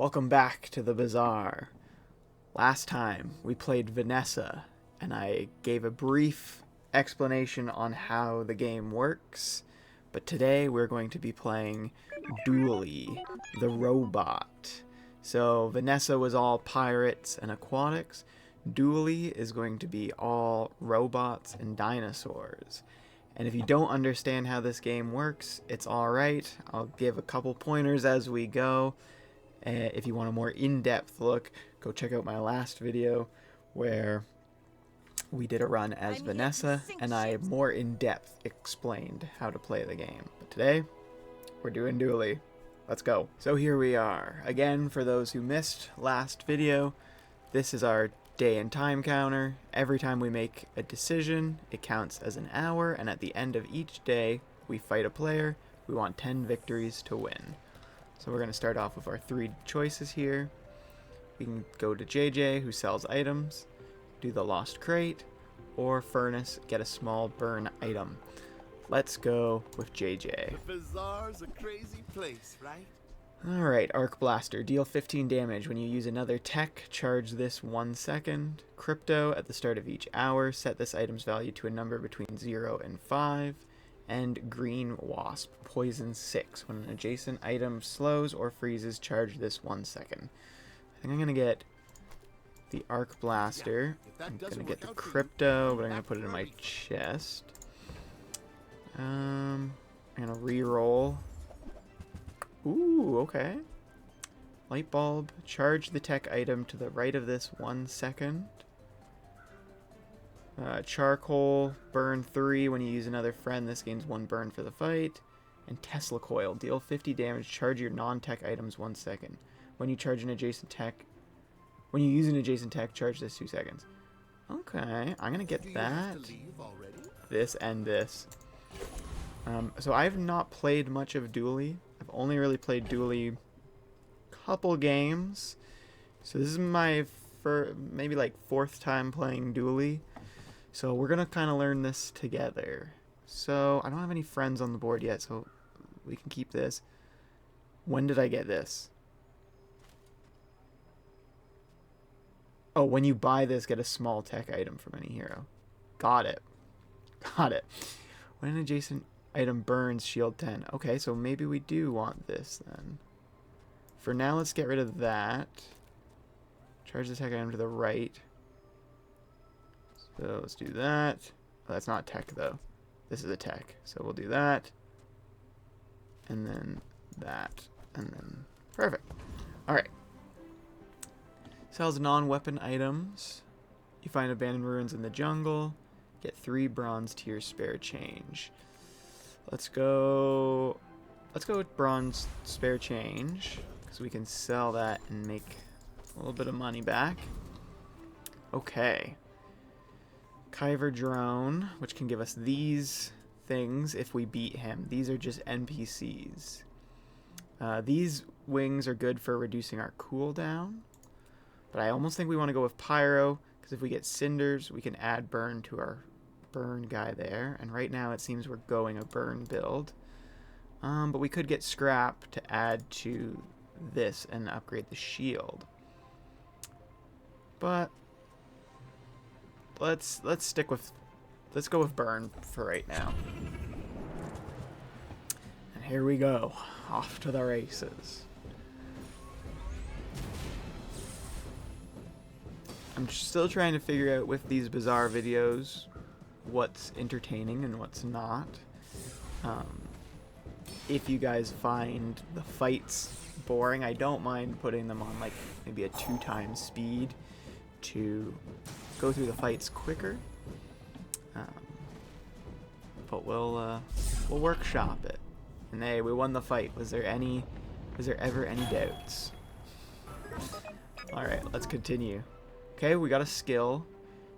Welcome back to the Bazaar. Last time we played Vanessa, and I gave a brief explanation on how the game works, but today we're going to be playing Dooley, the robot. So Vanessa was all pirates and aquatics. Dooley is going to be all robots and dinosaurs. And if you don't understand how this game works, it's alright. I'll give a couple pointers as we go. If you want a more in-depth look, go check out my last video where we did a run as Vanessa, and I more in-depth explained how to play the game. But today, we're doing Dooley. Let's go. So here we are. Again, for those who missed last video, this is our day and time counter. Every time we make a decision, it counts as an hour, and at the end of each day, we fight a player. We want 10 victories to win. So we're going to start off with our 3 choices here. We can go to JJ, who sells items, do the Lost Crate, or Furnace, get a small burn item. Let's go with JJ. The Bazaar's a crazy place, right? Alright, Arc Blaster. Deal 15 damage. When you use another tech, charge this 1 second. Crypto, at the start of each hour, set this item's value to a number between 0 and 5. And Green Wasp, Poison 6. When an adjacent item slows or freezes, charge this 1 second. I think I'm going to get the Arc Blaster. I'm going to get the Crypto, but I'm going to put it in my chest. I'm going to re-roll. Ooh, okay. Light Bulb, charge the tech item to the right of this 1 second. Charcoal, burn 3 when you use another friend. This gains 1 burn for the fight. And Tesla Coil, deal 50 damage. Charge your non-tech items 1 second. When you use an adjacent tech, charge this 2 seconds. Okay, I'm gonna get that. This and this. So I've not played much of Dooley. I've only really played Dooley couple games. So this is my maybe like 4th time playing Dooley. So we're going to kind of learn this together. So I don't have any friends on the board yet, so we can keep this. When did I get this? Oh, when you buy this, get a small tech item from any hero. Got it. Got it. When an adjacent item burns, shield 10. Okay, so maybe we do want this then. For now, let's get rid of that. Charge the tech item to the right. So let's do that. Oh, that's not tech though. This is a tech. So we'll do that. And then that. And then perfect. Alright. Sells non-weapon items. You find abandoned ruins in the jungle. Get 3 bronze to your spare change. Let's go with bronze spare change, because we can sell that and make a little bit of money back. Okay. Kyver Drone, which can give us these things if we beat him. These are just NPCs. These wings are good for reducing our cooldown, but I almost think we want to go with Pyro, because if we get Cinders, we can add Burn to our Burn guy there. And right now it seems we're going a Burn build. But we could get Scrap to add to this and upgrade the shield. But let's go with Burn for right now. And here we go, off to the races. I'm still trying to figure out with these Bazaar videos what's entertaining and what's not. If you guys find the fights boring, I don't mind putting them on like maybe a 2x speed to go through the fights quicker. But we'll workshop it. And hey, we won the fight. Was there ever any doubts? Alright, let's continue. Okay, we got a skill.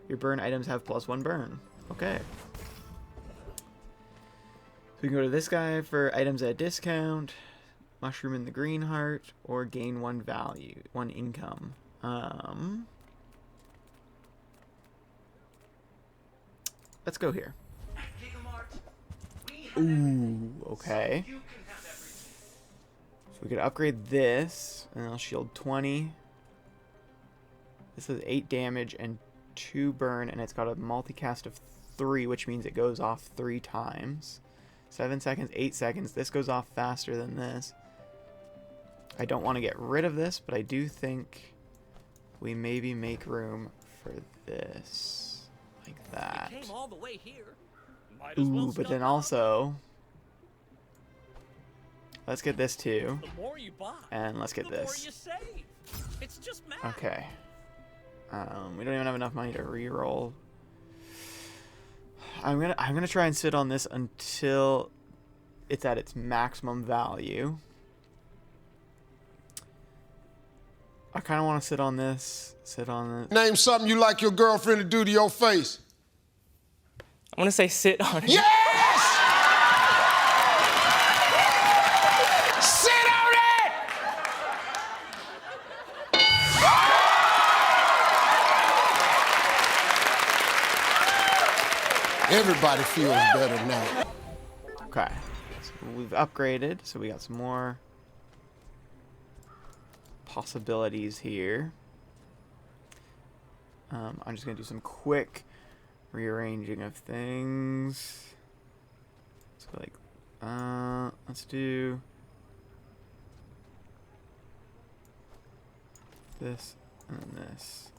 Your burn items have +1 burn. Okay. So we can go to this guy for items at a discount, mushroom in the green heart, or gain 1 value, 1 income. Let's go here. Ooh, okay. So We could upgrade this, and I'll shield 20. This is 8 damage and 2 burn, and it's got a multicast of 3, which means it goes off 3 times. 7 seconds, 8 seconds. This goes off faster than this. I don't want to get rid of this, but I do think we maybe make room for this. Like that. You came all the way here. Might as well Ooh, but stock then up. also... Let's get this too. The more you buy, And let's get the more this. you save. It's just math. Okay. We don't even have enough money to re-roll. I'm gonna try and sit on this until it's at its maximum value. I kind of want to sit on this. Sit on it. Name something you like your girlfriend to do to your face. I'm gonna say sit on it. Yes! Sit on it! Everybody feels better now. Okay. So we've upgraded, so we got some more possibilities here. I'm just gonna do some quick rearranging of things. So like, let's do this and then this.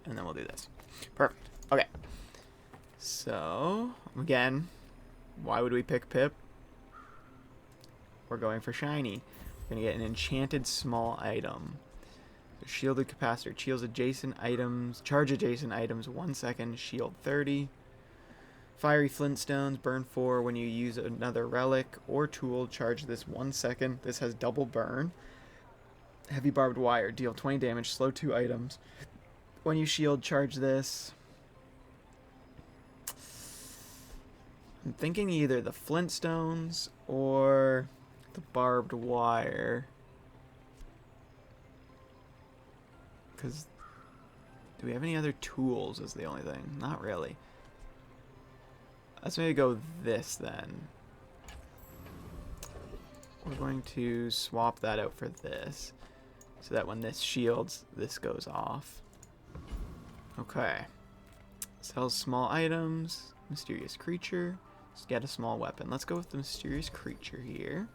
And then we'll do this. Perfect. Okay. So, again, why would we pick Pip? We're going for shiny. We're going to get an enchanted small item. So shielded capacitor. Charge adjacent items 1 second. Shield 30. Fiery flintstones. Burn 4 when you use another relic or tool. Charge this 1 second. This has double burn. Heavy barbed wire. Deal 20 damage. Slow 2 items. When you shield, charge this. I'm thinking either the Flintstones or the barbed wire. Because do we have any other tools is the only thing? Not really. Let's maybe go this then. We're going to swap that out for this. So that when this shields, this goes off. Okay. Sells small items. Mysterious creature. Just get a small weapon. Let's go with the mysterious creature here.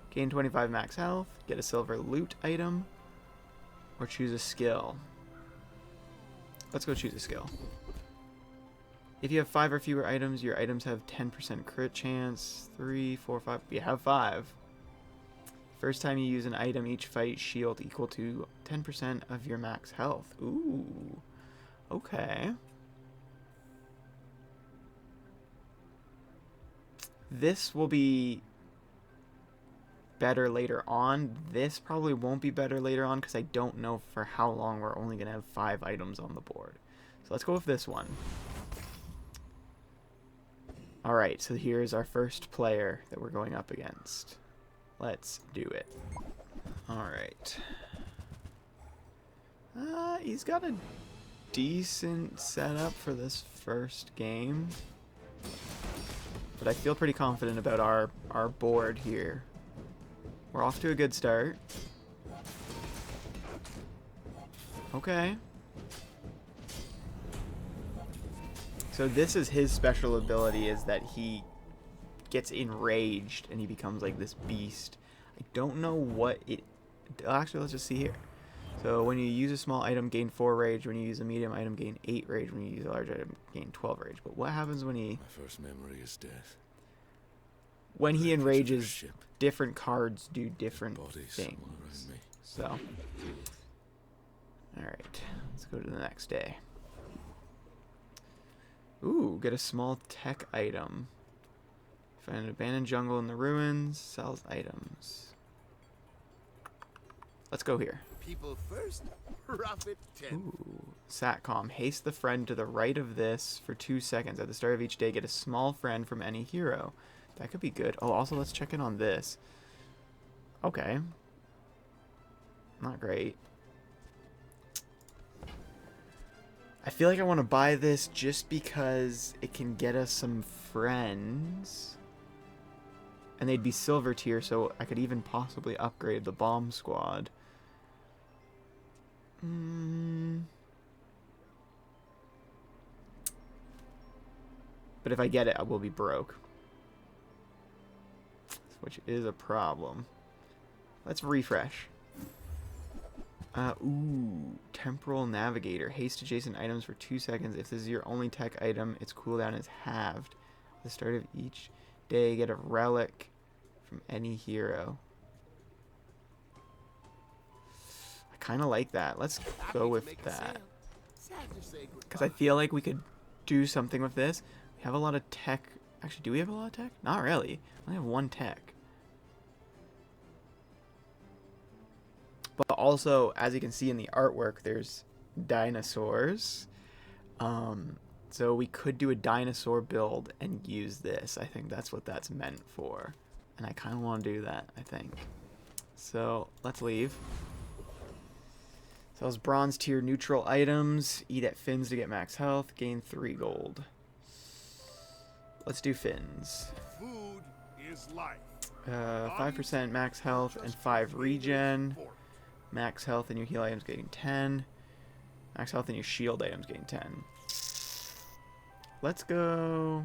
Gain 25 max health. Get a silver loot item. Or choose a skill. Let's go choose a skill. If you have 5 or fewer items, your items have 10% crit chance. 3, 4, 5. You have 5. First time you use an item, each fight shield equal to 10% of your max health. Ooh. Okay. This will be better later on. This probably won't be better later on because I don't know for how long we're only going to have 5 items on the board. So let's go with this one. Alright, so here's our first player that we're going up against. Let's do it. Alright. He's got a decent setup for this first game. But I feel pretty confident about our board here. We're off to a good start. Okay. So this is his special ability, is that he gets enraged and he becomes like this beast. I don't know what it... Actually, let's just see here. So when you use a small item, gain 4 rage. When you use a medium item, gain 8 rage. When you use a large item, gain 12 rage. But what happens when he... My first memory is death. When he enrages, different cards do different Bodies things. all around me. So... Alright, let's go to the next day. Ooh, get a small tech item. Find an abandoned jungle in the ruins. Sells items. Let's go here. People first, profit 10. Ooh. Satcom. Haste the friend to the right of this for 2 seconds. At the start of each day, get a small friend from any hero. That could be good. Oh, also, let's check in on this. Okay. Not great. I feel like I want to buy this just because it can get us some friends. And they'd be silver tier, so I could even possibly upgrade the bomb squad. But if I get it, I will be broke. Which is a problem. Let's refresh. Ooh, Temporal Navigator. Haste adjacent items for 2 seconds. If this is your only tech item, its cooldown is halved. At the start of each day, get a relic from any hero. I kind of like that. Let's go with that. Because I feel like we could do something with this. We have a lot of tech. Actually, do we have a lot of tech? Not really. I only have 1 tech. But also, as you can see in the artwork, there's dinosaurs. So we could do a dinosaur build and use this. I think that's what that's meant for. And I kind of want to do that, I think. So, let's leave. Sells bronze tier neutral items. Eat at fins to get max health. Gain 3 gold. Let's do fins. Food is life. 5% max health and 5 regen. Max health in your heal items getting 10. Max health in your shield items getting 10. Let's go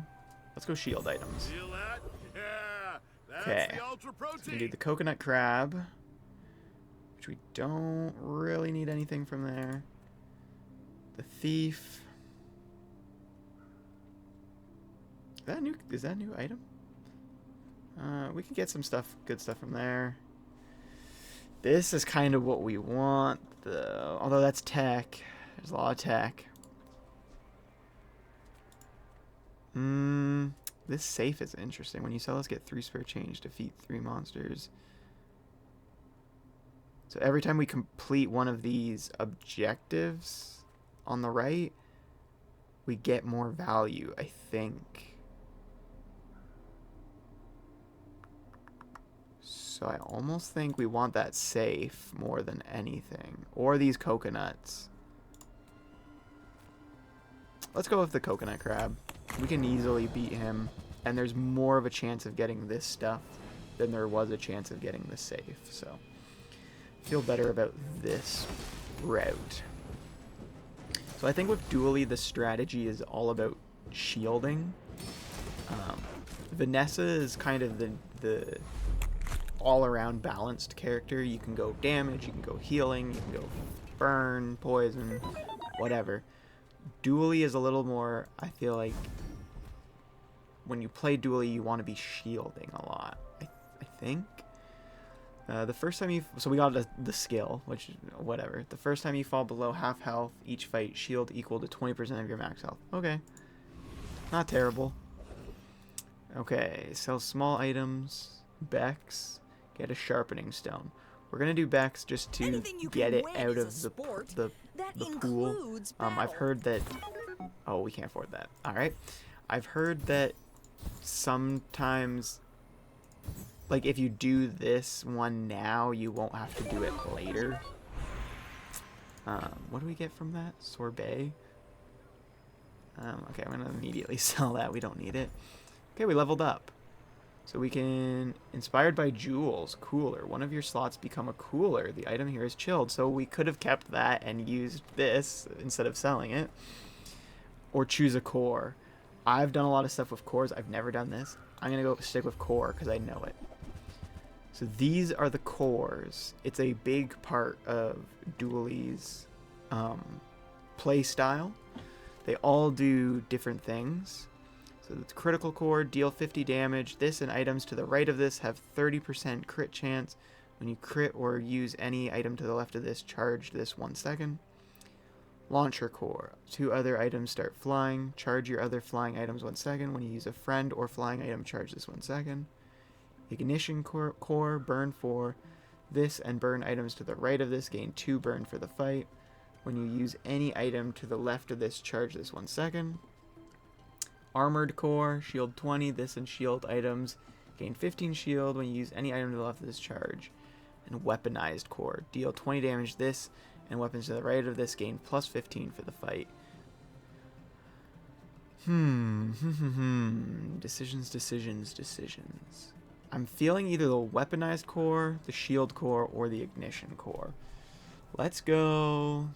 shield items. Feel that? Yeah, that's Okay. the ultra protein. So we do the coconut crab, which we don't really need anything from there. The thief. Is that a new item? We can get some good stuff from there. This is kind of what we want, though. Although that's tech. There's a lot of tech. This safe is interesting. When you sell us, get 3 spare change. Defeat 3 monsters. So every time we complete one of these objectives on the right, we get more value, I think. So I almost think we want that safe more than anything. Or these coconuts. Let's go with the coconut crab. We can easily beat him. And there's more of a chance of getting this stuff than there was a chance of getting the safe. So I feel better about this route. So I think with Dually, the strategy is all about shielding. Vanessa is kind of the all-around balanced character. You can go damage, you can go healing, you can go burn, poison, whatever. Dually is a little more, I feel like, when you play Dually, you want to be shielding a lot, I think. The first time so we got the skill, which, whatever. The first time you fall below half health, each fight, shield equal to 20% of your max health. Okay. Not terrible. Okay, sell small items, Bex. Get a sharpening stone. We're gonna do Bex just to get it out of the pool. I've heard that. Oh, we can't afford that. All right. I've heard that sometimes, like, if you do this one now, you won't have to do it later. What do we get from that? Sorbet. Okay, I'm gonna immediately sell that. We don't need it. Okay, we leveled up. So we can, inspired by jewels, cooler. One of your slots become a cooler. The item here is chilled. So we could have kept that and used this instead of selling it. Or choose a core. I've done a lot of stuff with cores. I've never done this. I'm going to go stick with core because I know it. So these are the cores. It's a big part of Dually's play style. They all do different things. So the critical core, deal 50 damage. This and items to the right of this have 30% crit chance. When you crit or use any item to the left of this, charge this 1 second. Launcher core. 2 other items start flying. Charge your other flying items 1 second. When you use a friend or flying item, charge this 1 second. Ignition core, burn 4. This and burn items to the right of this, gain 2 burn for the fight. When you use any item to the left of this, charge this 1 second. Armored core, shield 20. This and shield items gain 15 shield when you use any item to the left of this, charge. And weaponized core, deal 20 damage. This and weapons to the right of this gain plus 15 for the fight. Decisions, decisions, decisions. I'm feeling either the weaponized core, the shield core, or the ignition core. Let's go.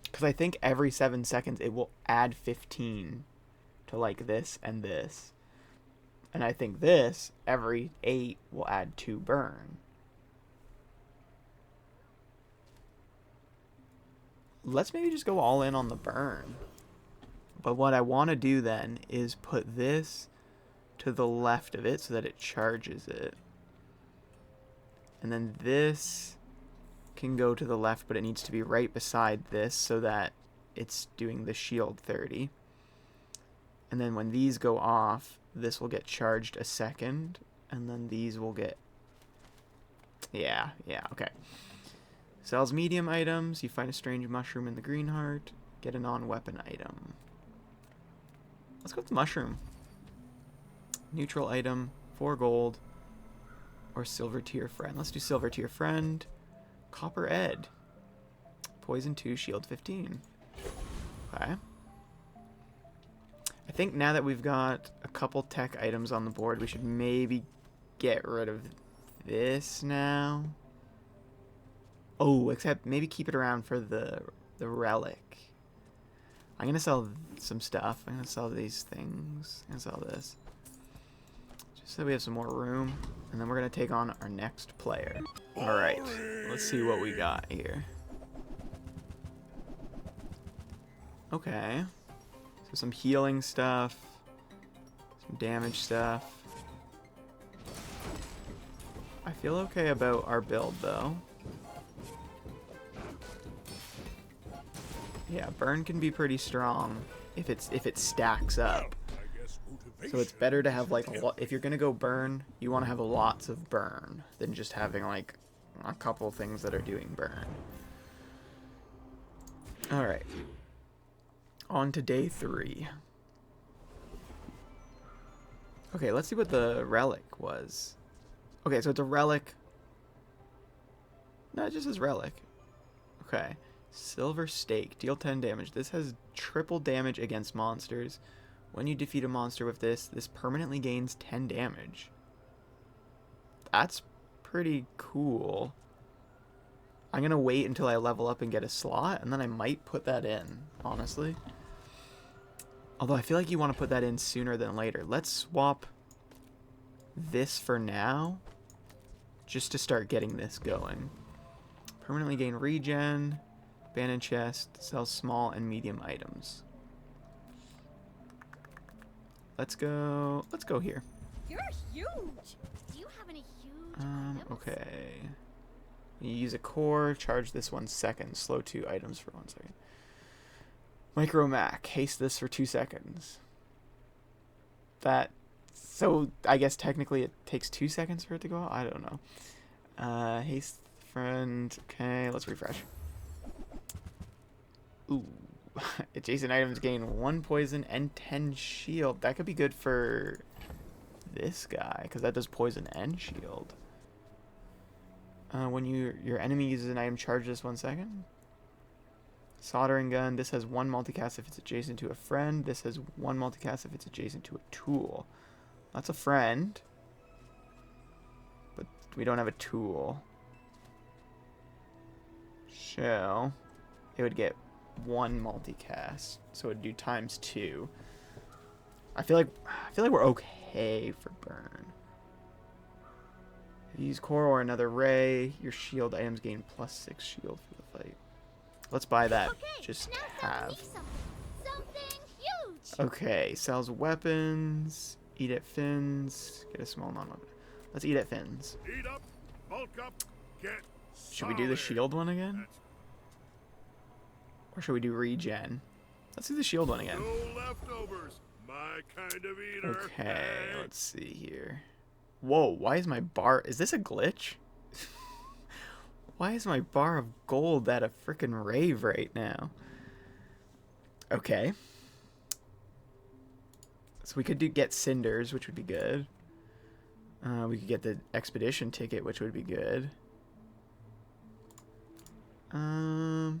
Because I think every 7 seconds it will add 15 to like this and this. And I think this, every 8 will add 2 burn. Let's maybe just go all in on the burn. But what I want to do then is put this to the left of it so that it charges it. And then this can go to the left, but it needs to be right beside this so that it's doing the shield 30. And then when these go off, this will get charged a second, and then these will get... Yeah, okay. Sells medium items. You find a strange mushroom in the green heart. Get a non-weapon item. Let's go with the mushroom. Neutral item, 4 gold, or silver tier friend. Let's do silver tier friend. Copper Ed. Poison 2, shield 15. Okay. I think now that we've got a couple tech items on the board, we should maybe get rid of this now. Oh, except maybe keep it around for the relic. I'm going to sell some stuff. I'm going to sell these things. I'm going to sell this. Just so we have some more room. And then we're going to take on our next player. Alright, let's see what we got here. Okay. So some healing stuff. Some damage stuff. I feel okay about our build, though. Yeah, burn can be pretty strong if it stacks up. So it's better to have like a lot. If you're gonna go burn, you want to have lots of burn than just having like a couple things that are doing burn. All right. On to day 3. Okay, let's see what the relic was. Okay, so it's a relic. No, it just says relic. Okay. Silver Stake. Deal 10 damage. This has triple damage against monsters. When you defeat a monster with this, this permanently gains 10 damage. That's pretty cool. I'm going to wait until I level up and get a slot, and then I might put that in, honestly. Although I feel like you want to put that in sooner than later. Let's swap this for now, just to start getting this going. Permanently gain regen. Abandoned chest. Sells small and medium items. Let's go here. You're huge. Do you have any huge items? Okay. You use a core, charge this 1 second, slow 2 items for 1 second. Micro Mac, haste this for 2 seconds. So I guess technically it takes 2 seconds for it to go out? I don't know. Haste friend, okay, let's refresh. Ooh. Adjacent items gain 1 poison and 10 shield. That could be good for this guy, because that does poison and shield. When your enemy uses an item, charge this 1 second. Soldering gun. This has 1 multicast if it's adjacent to a friend. This has 1 multicast if it's adjacent to a tool. That's a friend. But we don't have a tool. So it would get 1 multicast, so it'd do ×2. I feel like we're okay for burn. If you use core or another ray, your shield items gain +6 shield for the fight. Let's buy that. Okay, Just now have. something huge. Okay, sells weapons. Eat at fins. Get a small non-weapon. Let's eat at fins. Eat up, bulk up, get Should we do the solid. shield one again? Or should we do regen? Let's do the shield one again. No leftovers. My kind of eater. Okay, let's see here. Whoa, why is my bar... Is this a glitch? Why is my bar of gold at a frickin' rave right now? Okay. So we could get cinders, which would be good. We could get the expedition ticket, which would be good. Why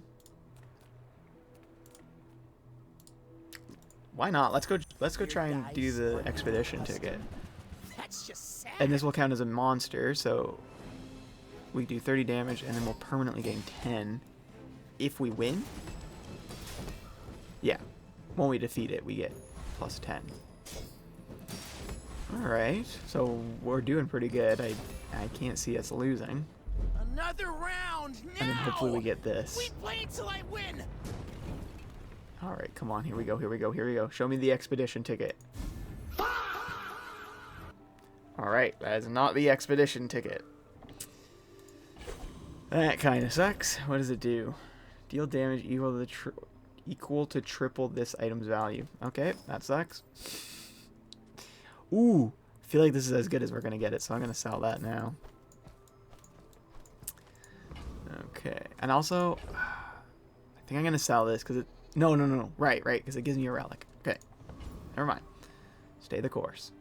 not? Let's go try and do the expedition ticket. That's just sad. And this will count as a monster, so we do 30 damage and then we'll permanently gain 10 if we win. Yeah. When we defeat it, we get plus 10. Alright, so we're doing pretty good. I can't see us losing. Another round now. And then hopefully we get this. We play until I win. Alright, come on. Here we go, here we go, here we go. Show me the expedition ticket. Alright, that is not the expedition ticket. That kind of sucks. What does it do? Deal damage equal to triple this item's value. Okay, that sucks. Ooh, I feel like this is as good as we're going to get it, so I'm going to sell that now. Okay, and also, I think I'm going to sell this because it... No. Right, because it gives me a relic. Okay, never mind. Stay the course.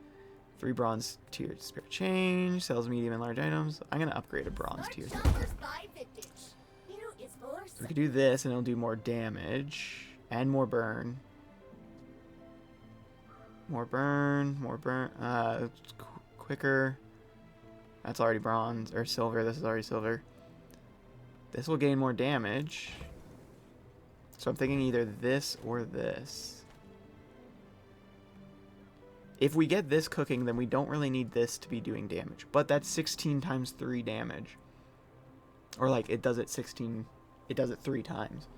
3 bronze tier spirit change, sells medium and large items. I'm going to upgrade a bronze tier. So we could do this and it'll do more damage and more burn. More burn. Quicker. That's already bronze or silver. This is already silver. This will gain more damage. So I'm thinking either this or this. If we get this cooking, then we don't really need this to be doing damage. But that's 16 times 3 damage. Or like it does it 16, it does it 3 times.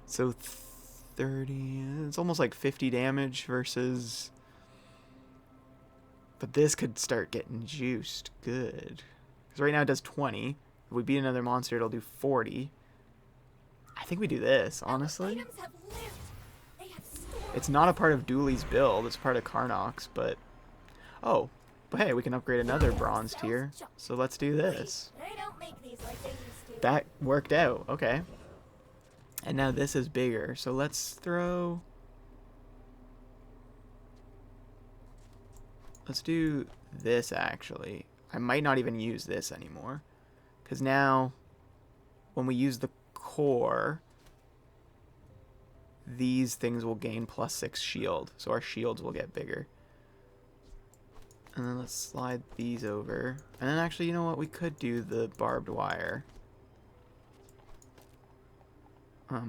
So 30, it's almost like 50 damage versus... But this could start getting juiced good. Because right now it does 20. If we beat another monster, it'll do 40. I think we do this, honestly. It's not a part of Dooley's build, it's part of Karnok's, but... Oh, but hey, we can upgrade another bronze tier. So let's do this. That worked out, okay. And now this is bigger, so let's throw... Let's do this, actually. I might not even use this anymore. Because now, when we use the core, these things will gain plus 6 shield. So our shields will get bigger. And then let's slide these over. And then actually, you know what? We could do the barbed wire.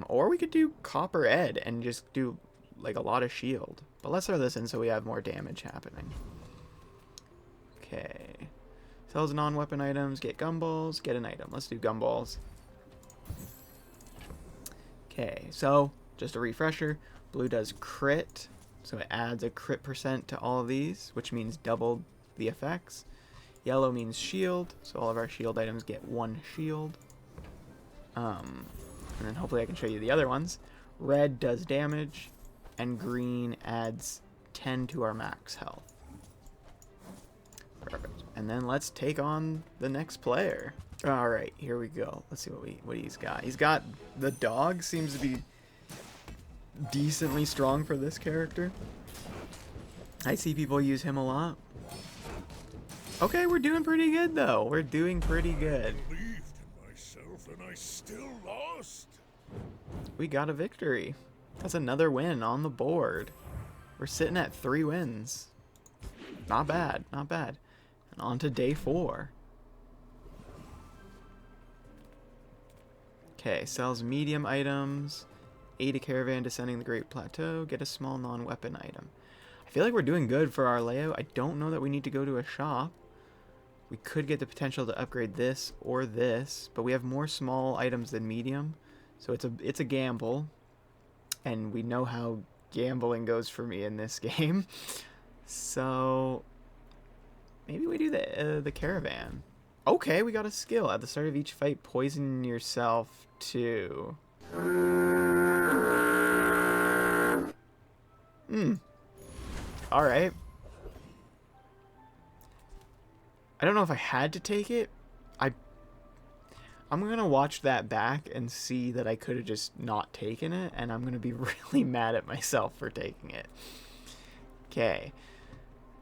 Or we could do copper ed and just do like a lot of shield. But let's throw this in so we have more damage happening. Okay. Sells non-weapon items, get gumballs, get an item. Let's do gumballs. Okay, so just a refresher. Blue does crit, so it adds a crit % to all of these, which means double the effects. Yellow means shield, so all of our shield items get 1 shield. And then hopefully I can show you the other ones. Red does damage, and green adds 10 to our max health. Perfect. And then let's take on the next player. All right, here we go. Let's see what he's got. He's got the dog. Seems to be decently strong for this character. I see people use him a lot. Okay, we're doing pretty good though. We're doing pretty good. I believed in myself and I still lost. We got a victory. That's another win on the board. We're sitting at 3 wins. Not bad, not bad. And on to day 4. Okay, sells medium items. Aid a caravan descending the Great Plateau. Get a small non-weapon item. I feel like we're doing good for our layout. I don't know that we need to go to a shop. We could get the potential to upgrade this or this, but we have more small items than medium. So it's a gamble. And we know how gambling goes for me in this game. So maybe we do the caravan. Okay, we got a skill. At the start of each fight, poison yourself too. Alright. I don't know if I had to take it. I'm gonna watch that back and see that I could have just not taken it, and I'm gonna be really mad at myself for taking it. Okay.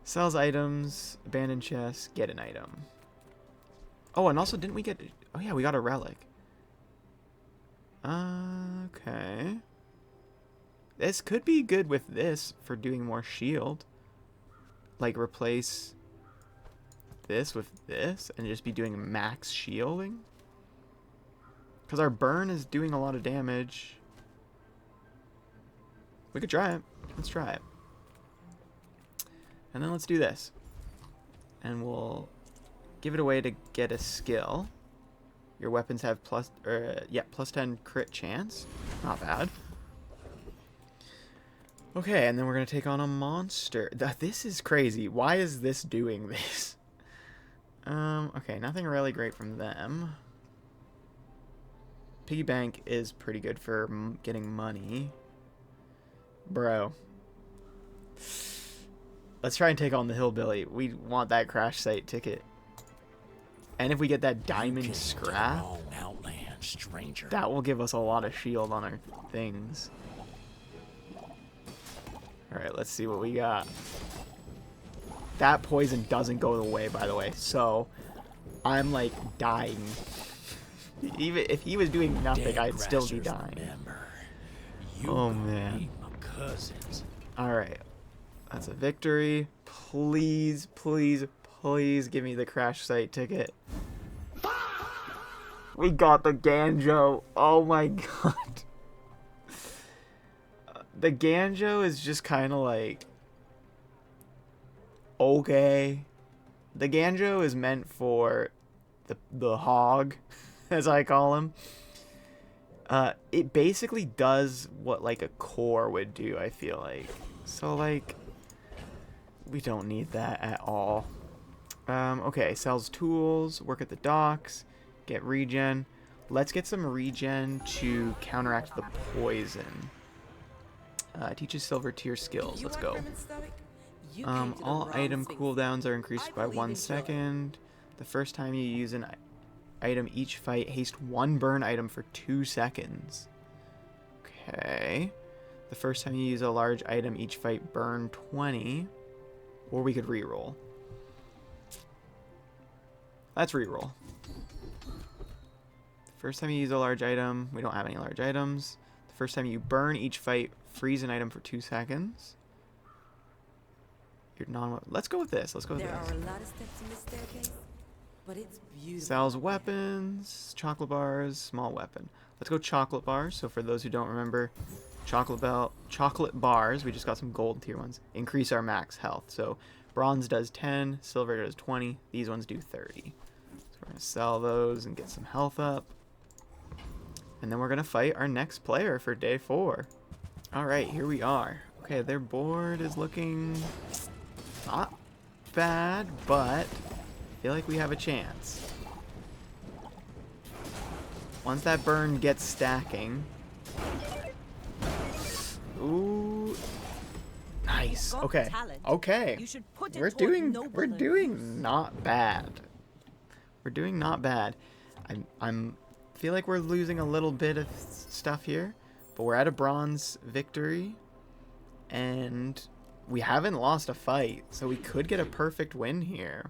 Sells items, abandoned chest, get an item. Oh, and also didn't we get... Oh yeah, we got a relic. Okay. This could be good with this for doing more shield. Like replace this with this and just be doing max shielding. Because our burn is doing a lot of damage. We could try it. Let's try it. And then let's do this. And we'll give it away to get a skill. Your weapons have plus 10 crit chance. Not bad. Okay, and then we're going to take on a monster. This is crazy. Why is this doing this? Okay, nothing really great from them. Piggy bank is pretty good for getting money. Bro. Let's try and take on the hillbilly. We want that crash site ticket. And if we get that diamond scrap, Outland, stranger. that will give us a lot of shield on our things. Alright, let's see what we got. That poison doesn't go away, by the way. So, I'm like dying. Even if he was doing nothing, I'd still be dying. Oh, man. Alright. That's a victory. Please, please, please give me the crash site ticket. We got the Ganjo. Oh my god. The Ganjo is just kind of like... okay. The Ganjo is meant for the hog, as I call him. It basically does what like a core would do, I feel like. So like, we don't need that at all. Okay, sells tools, work at the docks, get regen. Let's get some regen to counteract the poison. Teaches silver tier skills. Let's go. All item cooldowns are increased by 1 second. The first time you use an item each fight, haste 1 burn item for 2 seconds. Okay. The first time you use a large item each fight, burn 20. Or we could reroll. Let's reroll. First time you use a large item, we don't have any large items. The first time you burn each fight, freeze an item for 2 seconds. Let's go with this. Let's go with There this. are a lot of steps in this staircase, but it's beautiful. Sells weapons, chocolate bars, small weapon. Let's go chocolate bars. So for those who don't remember, chocolate bars, we just got some gold tier ones, increase our max health. So bronze does 10, silver does 20, these ones do 30. So we're gonna sell those and get some health up. And then we're gonna fight our next player for day 4. Alright, here we are. Okay, their board is looking not bad, but I feel like we have a chance. Once that burn gets stacking. Ooh. Nice. Okay. Okay. We're doing not bad. We're doing not bad. I'm feel like we're losing a little bit of stuff here, but we're at a bronze victory and we haven't lost a fight, so we could get a perfect win here.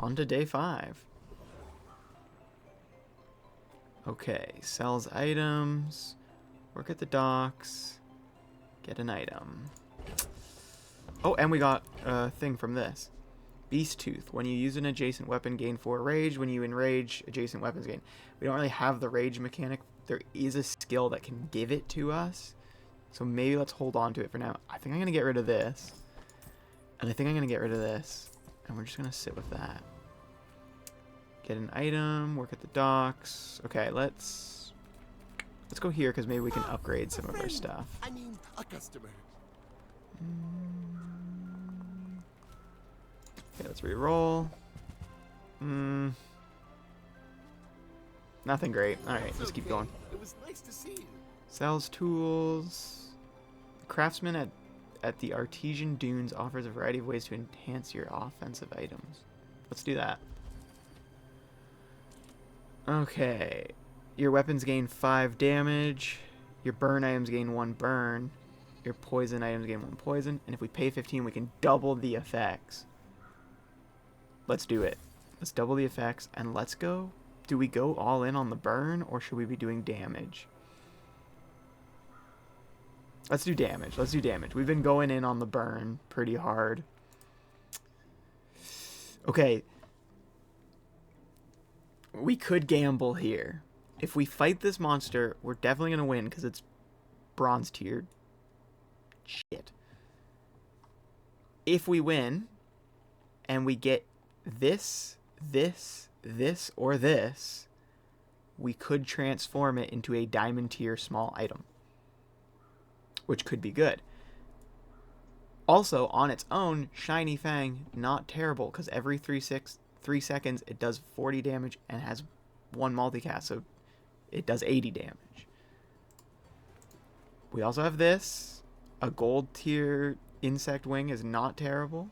On to day 5. Okay, sells items, work at the docks, get an item. Oh, and we got a thing from this. Beast Tooth. When you use an adjacent weapon, gain 4 rage. When you enrage, adjacent weapons gain. We don't really have the rage mechanic. There is a skill that can give it to us. So maybe let's hold on to it for now. I think I'm going to get rid of this. And I think I'm going to get rid of this. And we're just going to sit with that. Get an item, work at the docks. Okay, let's go here because maybe we can upgrade some of our stuff. I mean, a customer. Okay, let's re-roll. Nothing great. Alright, let's keep going. It was nice to see you. Sells tools. Craftsman at the Artesian Dunes offers a variety of ways to enhance your offensive items. Let's do that. Okay. Your weapons gain 5 damage. Your burn items gain 1 burn. Your poison items gain 1 poison. And if we pay 15, we can double the effects. Let's do it. Let's double the effects and let's go do we go all in on the burn, or should we be doing damage? Let's do damage. Let's do damage. We've been going in on the burn pretty hard. Okay. We could gamble here. If we fight this monster, we're definitely going to win because it's bronze tiered. Shit. If we win and we get this, or this, we could transform it into a diamond tier small item, which could be good. Also, on its own, Shiny Fang, not terrible, because every 3 seconds it does 40 damage and has 1 multicast, so it does 80 damage. We also have this. A gold tier insect wing is not terrible,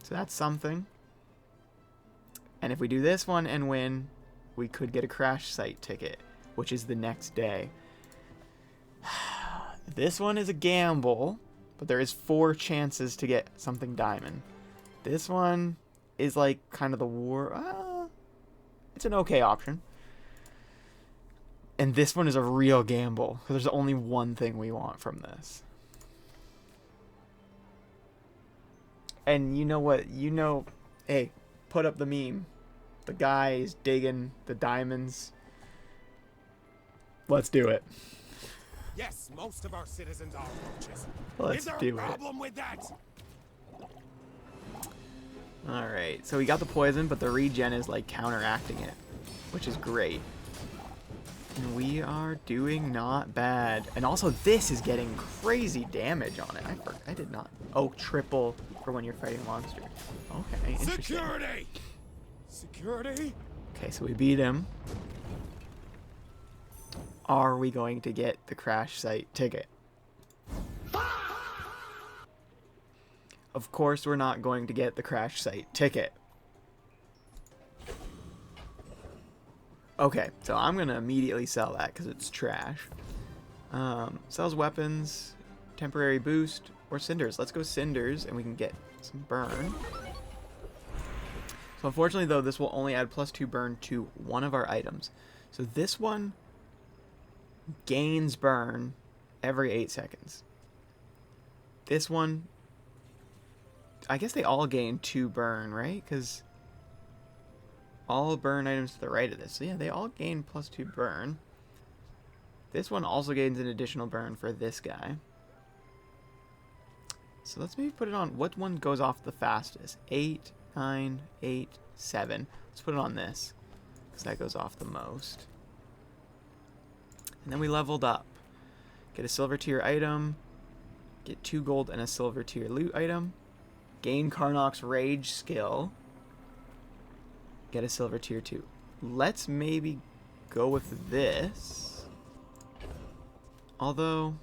so that's something. And if we do this one and win, we could get a crash site ticket, which is the next day. This one is a gamble, but there is 4 chances to get something diamond. This one is like kind of the war. It's an okay option. And this one is a real gamble, because there's only one thing we want from this. And you know what? You know, hey, put up the meme. The guy is digging the diamonds. Let's do it. Yes, most of our citizens are roaches. Let's Is there do a it. problem with that? Alright, so we got the poison, but the regen is like counteracting it, which is great. And we are doing not bad. And also this is getting crazy damage on it. I did not. Oh, triple for when you're fighting a monster. Okay, interesting. Security! Security? Okay, so we beat him. Are we going to get the crash site ticket? Of course we're not going to get the crash site ticket. Okay, so I'm going to immediately sell that because it's trash. Sells weapons, temporary boost, or cinders. Let's go cinders and we can get some burn. So unfortunately though, this will only add +2 burn to one of our items. So this one gains burn every 8 seconds. This one, I guess they all gain 2 burn, right? Because all burn items to the right of this. So yeah, they all gain +2 burn. This one also gains an additional burn for this guy. So let's maybe put it on, what one goes off the fastest? 8, 9, 8, 7. Let's put it on this, because that goes off the most. And then we leveled up. Get a silver tier item. Get 2 gold and a silver tier loot item. Gain Karnok's Rage skill. Get a silver tier 2. Let's maybe go with this. Although,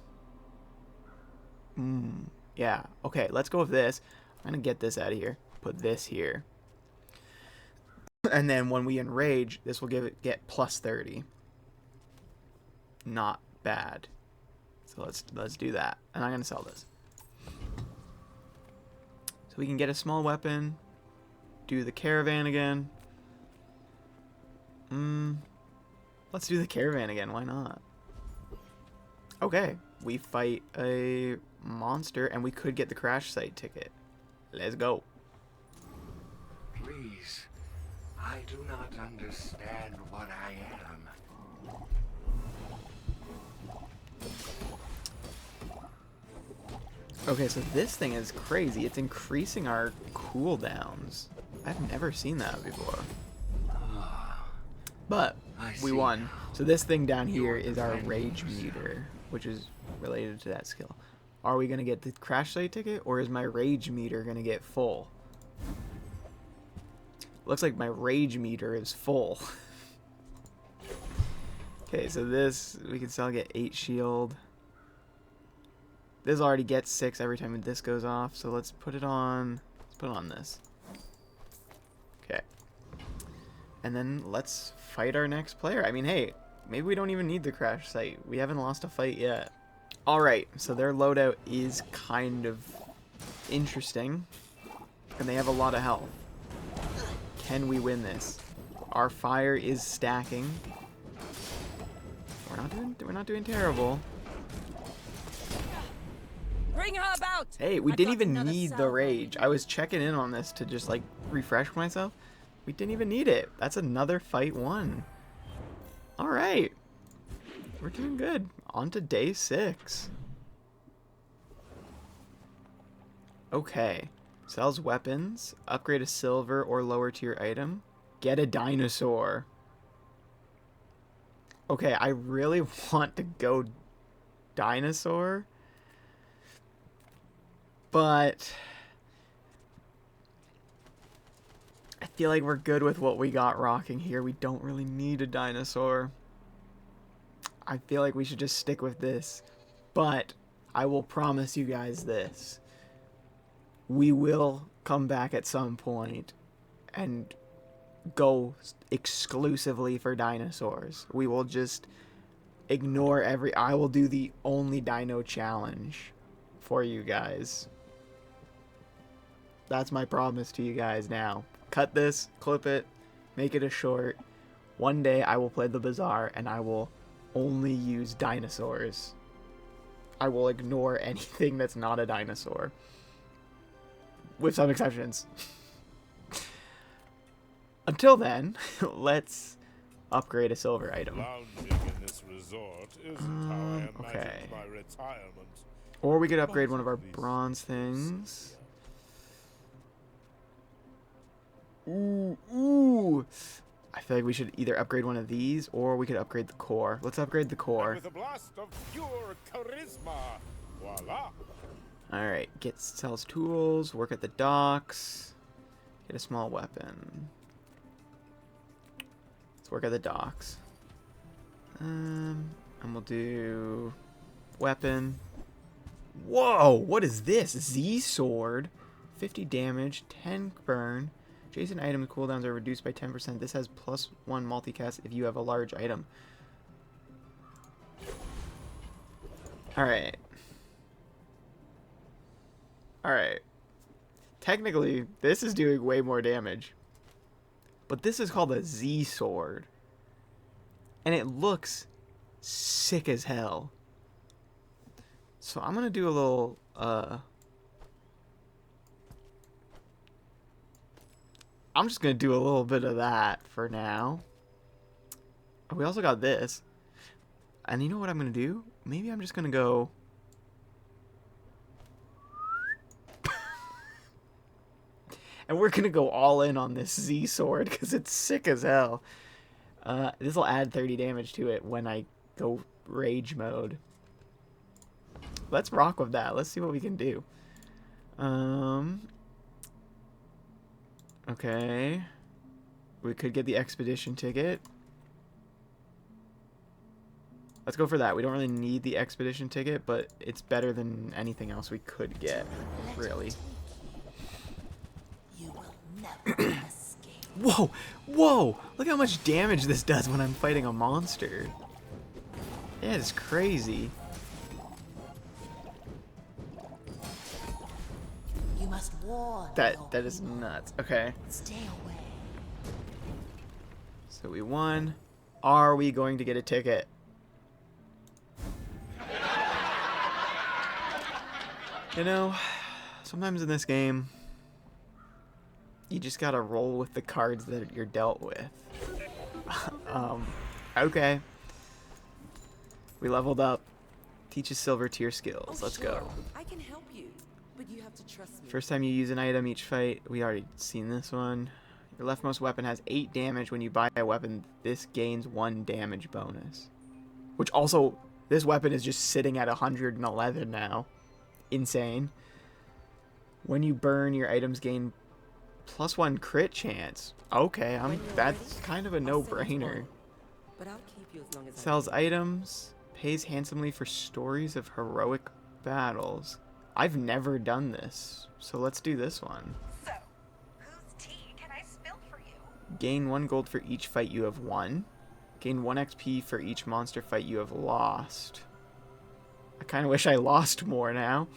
yeah, okay, let's go with this. I'm gonna get this out of here. Put this here. And then when we enrage, this will get +30. Not bad. So let's do that. And I'm gonna sell this. So we can get a small weapon. Do the caravan again. Let's do the caravan again. Why not? Okay, we fight a monster and we could get the crash site ticket. Let's go. Please, I do not understand what I am. Okay, so this thing is crazy. It's increasing our cooldowns. I've never seen that before. But we won. So this thing down here is our rage meter, which is related to that skill. Are we going to get the crash site ticket, or is my rage meter going to get full? Looks like my rage meter is full. Okay, so this, we can still get 8 shield. This already gets 6 every time this goes off, so let's put it on this. Okay. And then let's fight our next player. I mean, hey, maybe we don't even need the crash site. We haven't lost a fight yet. Alright, so their loadout is kind of interesting. And they have a lot of health. Can we win this? Our fire is stacking. We're not doing terrible. Bring her about. Hey, we I've didn't got even another need the salvo. rage. I was checking in on this to just like refresh myself. We didn't even need it. That's another fight won. All right. We're doing good. On to day 6. Okay. Sells weapons. Upgrade a silver or lower tier item. Get a dinosaur. Okay, I really want to go dinosaur. But I feel like we're good with what we got rocking here. We don't really need a dinosaur. I feel like we should just stick with this. But I will promise you guys this. We will come back at some point and go exclusively for dinosaurs. We will just ignore I will do the only dino challenge for you guys. That's my promise to you guys now. Cut this, clip it, make it a short. One day I will play the Bazaar and I will only use dinosaurs. I will ignore anything that's not a dinosaur. With some exceptions. Until then, let's upgrade a silver item. Lounging in this resort isn't how I imagined okay. my retirement. Or we could upgrade one of our bronze things. Ooh. I feel like we should either upgrade one of these or we could upgrade the core. Let's upgrade the core. With a blast of pure charisma, voila! Alright, sells tools, work at the docks, get a small weapon. Let's work at the docks. And we'll do weapon. Whoa, what is this? Z sword. 50 damage, 10 burn. Adjacent item cooldowns are reduced by 10%. This has +1 multicast if you have a large item. Alright. Alright. Technically, this is doing way more damage. But this is called a Z sword. And it looks sick as hell. So I'm gonna do a little, I'm just gonna do a little bit of that for now. We also got this. And you know what I'm gonna do? Maybe I'm just gonna go... And we're gonna go all in on this Z sword because it's sick as hell. This will add 30 damage to it when I go rage mode. Let's rock with that. Let's see what we can do. Okay. We could get the expedition ticket. Let's go for that. We don't really need the expedition ticket, but it's better than anything else we could get, really. You will never escape. Whoa! Whoa! Look how much damage this does when I'm fighting a monster. Yeah, it's crazy. You must warn. That is nuts. Okay. Stay away. So we won. Are we going to get a ticket? You know, sometimes in this game, you just gotta roll with the cards that you're dealt with. Okay. We leveled up. Teaches silver tier skills. Let's go. I can help you, but you have to trust me. First time you use an item each fight. We already seen this one. Your leftmost weapon has 8 damage. When you buy a weapon, this gains 1 damage bonus. Which also, this weapon is just sitting at 111 now. Insane. When you burn, your items gain +1 crit chance. Okay, that's kind of a no-brainer. But I'll keep you as long as Sells items. Pays handsomely for stories of heroic battles. I've never done this, so let's do this one. So, whose tea can I spill for you? Gain 1 gold for each fight you have won. Gain 1 XP for each monster fight you have lost. I kind of wish I lost more now.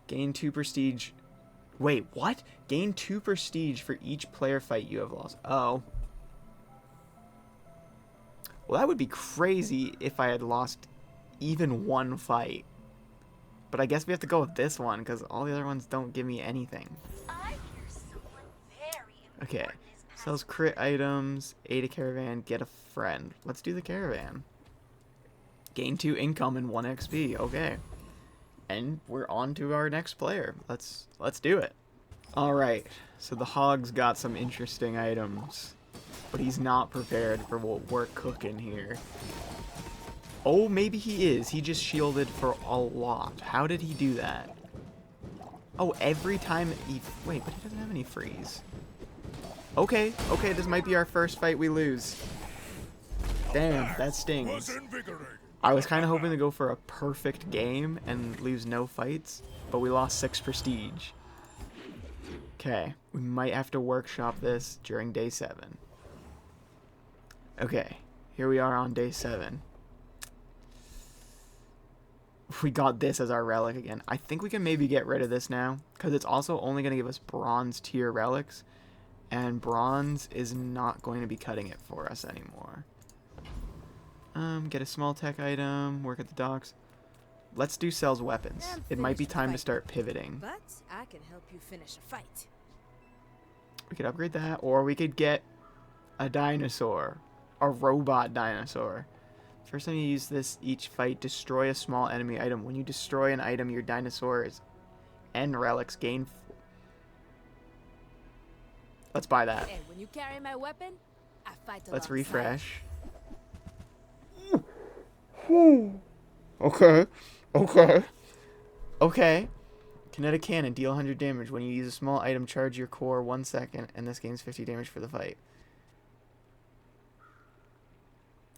Gain 2 prestige. Wait, what? Gain 2 prestige for each player fight you have lost. Oh. Well, that would be crazy if I had lost even one fight. But I guess we have to go with this one because all the other ones don't give me anything. I hear someone very Okay. important is Sells crit items, aid a caravan, get a friend. Let's do the caravan. Gain 2 income and 1 XP. Okay. And we're on to our next player. Let's do it. Alright. So the hog's got some interesting items. But he's not prepared for what we're cooking here. Oh, maybe he is. He just shielded for a lot. How did he do that? Oh, every time he... Wait, but he doesn't have any freeze. Okay, this might be our first fight we lose. Damn, that stings. I was kind of hoping to go for a perfect game and lose no fights, but we lost 6 prestige. Okay, we might have to workshop this during day 7. Okay, here we are on day 7. We got this as our relic again. I think we can maybe get rid of this now, because it's also only going to give us bronze tier relics, and bronze is not going to be cutting it for us anymore. Get a small tech item, work at the docks. Let's do sells weapons. It might be time to start pivoting. But I can help you finish a fight. We could upgrade that, or we could get a dinosaur. A robot dinosaur. First time you use this each fight, destroy a small enemy item. When you destroy an item, your dinosaurs and relics gain... Let's buy that. And when you carry my weapon, I fight Let's alongside. refresh. Okay. Kinetic cannon, deal 100 damage. When you use a small item, charge your core 1 second, and this gains 50 damage for the fight.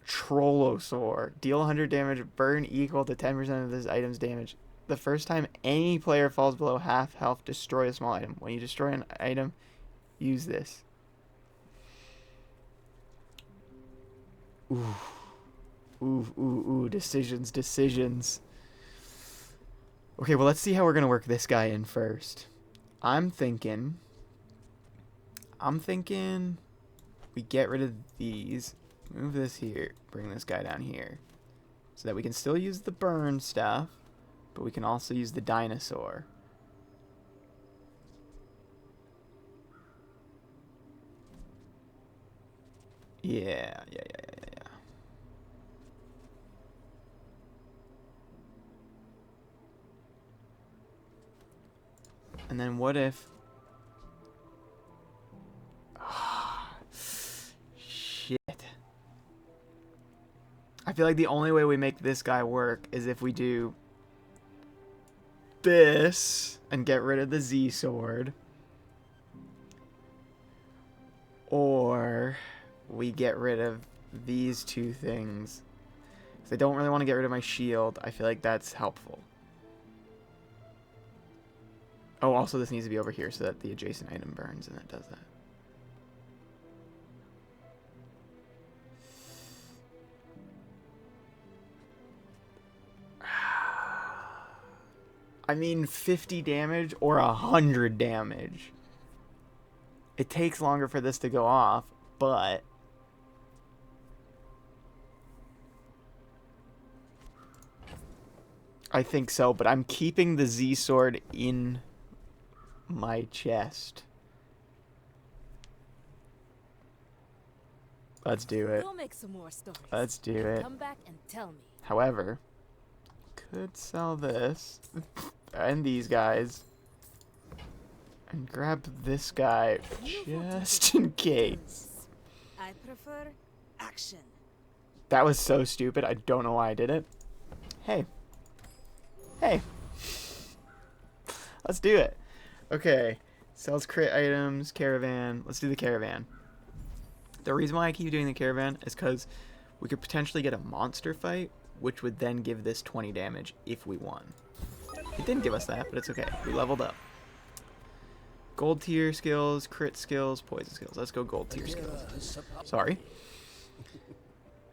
Trollosaur, deal 100 damage, burn equal to 10% of this item's damage. The first time any player falls below half health, destroy a small item. When you destroy an item, use this. Ooh, decisions. Okay, well, let's see how we're gonna work this guy in first. I'm thinking we get rid of these, move this here, bring this guy down here, so that we can still use the burn stuff, but we can also use the dinosaur. Yeah. And then what if... Shit. I feel like the only way we make this guy work is if we do this and get rid of the Z sword. Or we get rid of these two things. Because I don't really want to get rid of my shield. I feel like that's helpful. Oh, also this needs to be over here so that the adjacent item burns, and it does that. I mean, 50 damage or 100 damage. It takes longer for this to go off, but... I think so, but I'm keeping the Z sword in my chest. Let's do it. We'll make some more stories. Let's do it. Come back and tell me. However, could sell this and these guys and grab this guy just in case. I prefer action. That was so stupid. I don't know why I did it. Hey. Let's do it. Okay. Sells crit items, caravan. Let's do the caravan. The reason why I keep doing the caravan is because we could potentially get a monster fight, which would then give this 20 damage if we won. It didn't give us that, but it's okay. We leveled up. Gold tier skills, crit skills, poison skills. Let's go gold tier skills. Sorry.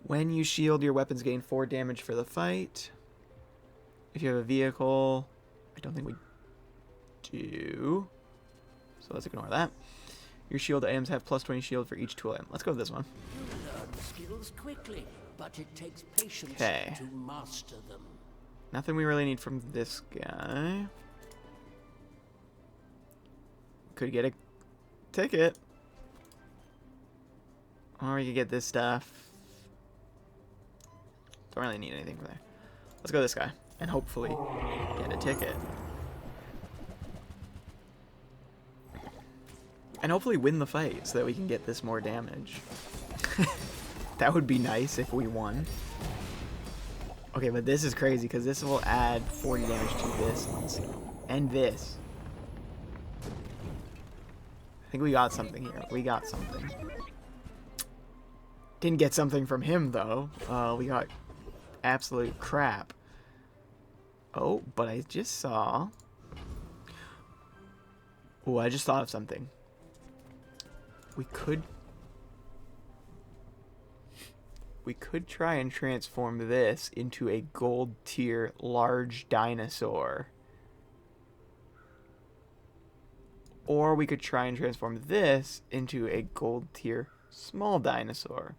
When you shield, your weapons gain 4 damage for the fight. If you have a vehicle, I don't think we do. So let's ignore that. Your shield items have plus 20 shield for each tool item. Let's go with this one. skills quickly, but it takes patience Okay. to master them. Nothing we really need from this guy. Could get a ticket. Or we could get this stuff. Don't really need anything from there. Let's go this guy. And hopefully get a ticket. And hopefully win the fight so that we can get this more damage. That would be nice if we won. Okay, but this is crazy because this will add 40 damage to this. And this. I think we got something here. We got something. Didn't get something from him, though. We got absolute crap. Oh, but I just saw... Oh, I just thought of something. We could try and transform this into a gold tier large dinosaur. Or we could try and transform this into a gold tier small dinosaur.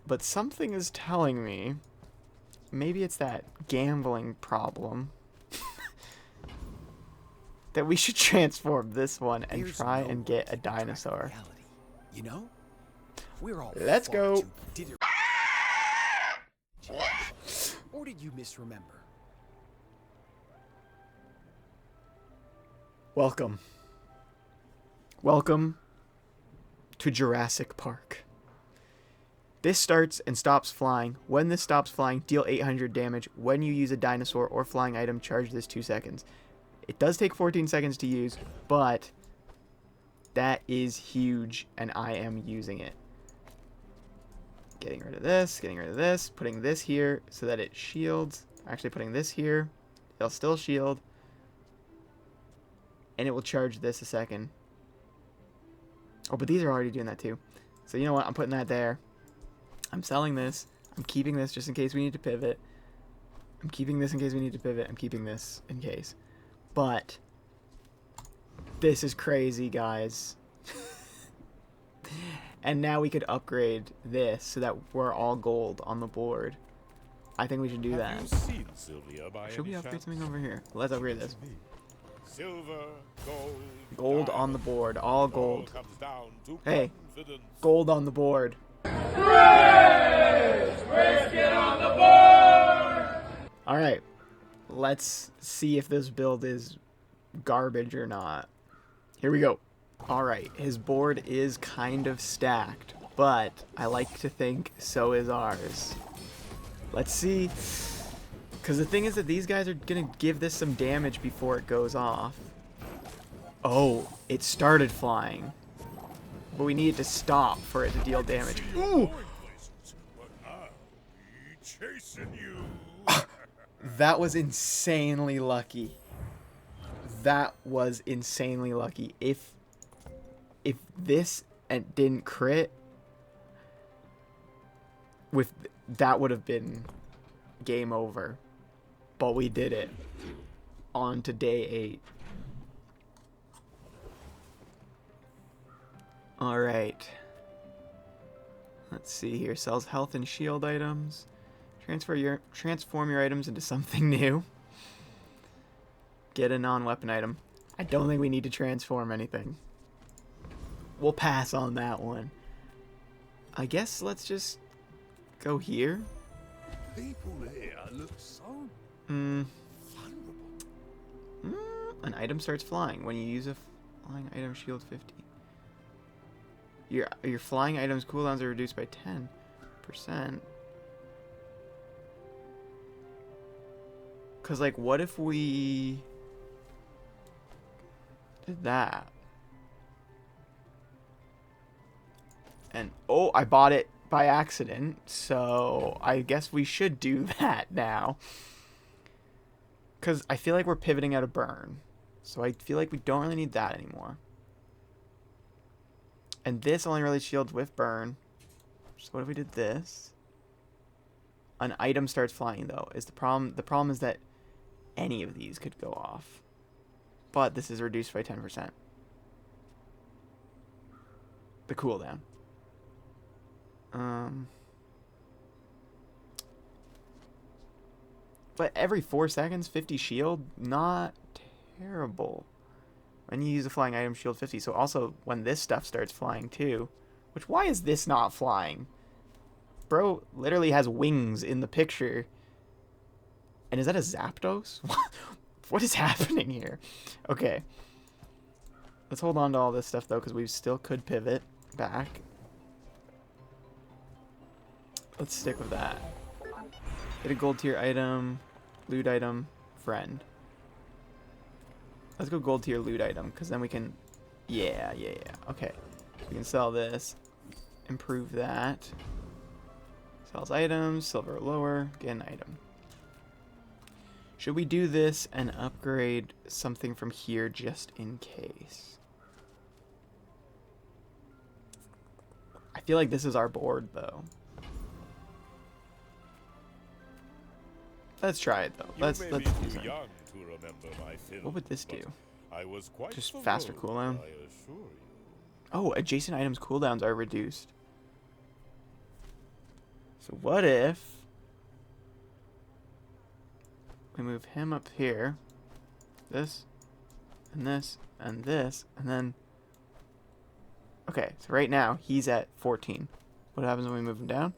But something is telling me, maybe it's that gambling problem, that we should transform this one and try and get a dinosaur. You know? We're all Let's go. Or did you misremember? Welcome. Welcome to Jurassic Park. This starts and stops flying. When this stops flying, deal 800 damage. When you use a dinosaur or flying item, charge this 2 seconds. It does take 14 seconds to use, but that is huge, and I am using it. Getting rid of this, putting this here so that it shields. Actually putting this here. It'll still shield. And it will charge this a second. Oh, but these are already doing that too. So you know what? I'm putting that there. I'm selling this. I'm keeping this just in case we need to pivot. I'm keeping this in case we need to pivot. I'm keeping this in case. But this is crazy, guys. And now we could upgrade this so that we're all gold on the board. I think we should do that. Have you seen Sylvia by Should we any upgrade chance? something over here? Let's upgrade this. Silver, gold, Gold on the board. All all gold. comes down to Hey, confidence. gold on the board. Alright. Let's see if this build is garbage or not. Here we go. Alright, his board is kind of stacked, but I like to think so is ours. Let's see. Because the thing is that these guys are going to give this some damage before it goes off. Oh, it started flying. But we need it to stop for it to deal damage. Ooh! But I'll be chasing you. That was insanely lucky. That was insanely lucky. If this didn't crit, that would have been game over. But we did it. On to day 8. Alright. Let's see here. Sells health and shield items. Transform your items into something new. Get a non-weapon item. I don't think we need to transform anything. We'll pass on that one. I guess let's just go here. People here look so An vulnerable. item starts flying. When you use a flying item, shield 50. Your flying items cooldowns are reduced by 10%. Cause like, what if we did that? And oh, I bought it by accident, so I guess we should do that now. Cause I feel like we're pivoting out of burn, so I feel like we don't really need that anymore. And this only really shields with burn. So what if we did this? An item starts flying though. Is the problem? The problem is that any of these could go off, but this is reduced by 10%. The cooldown. But every 4 seconds, 50 shield, not terrible. When you use a flying item, shield 50. So also when this stuff starts flying too, which why is this not flying? Bro literally has wings in the picture. And is that a Zapdos? What is happening here? Okay. Let's hold on to all this stuff though, because we still could pivot back. Let's stick with that. Get a gold tier item, loot item, friend. Let's go gold tier loot item, because then we can... Yeah. Okay. We can sell this. Improve that. Sells items, silver or lower, get an item. Should we do this and upgrade something from here just in case? I feel like this is our board, though. Let's try it, though. Let's do something. What would this do? Just faster cooldown? Oh, adjacent items cooldowns are reduced. So what if we move him up here, this, and this, and this, and then... Okay, so right now, he's at 14. What happens when we move him down?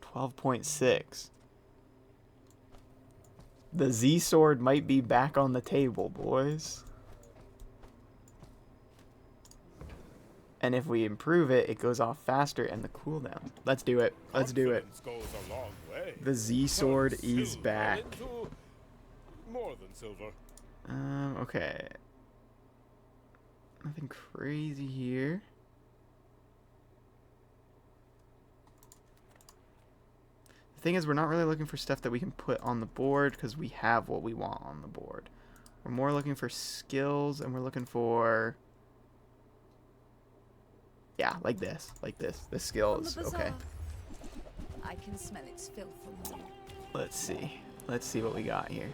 12.6. The Z sword might be back on the table, boys. And if we improve it, it goes off faster and the cooldown. Let's do it. Let's do it. The Z sword is back. More than silver. Okay. Nothing crazy here. The thing is, we're not really looking for stuff that we can put on the board because we have what we want on the board. We're more looking for skills, and we're looking for... Yeah, like this. Like this. The skills. Okay. I can smell its filth from here. Let's see. Let's see what we got here.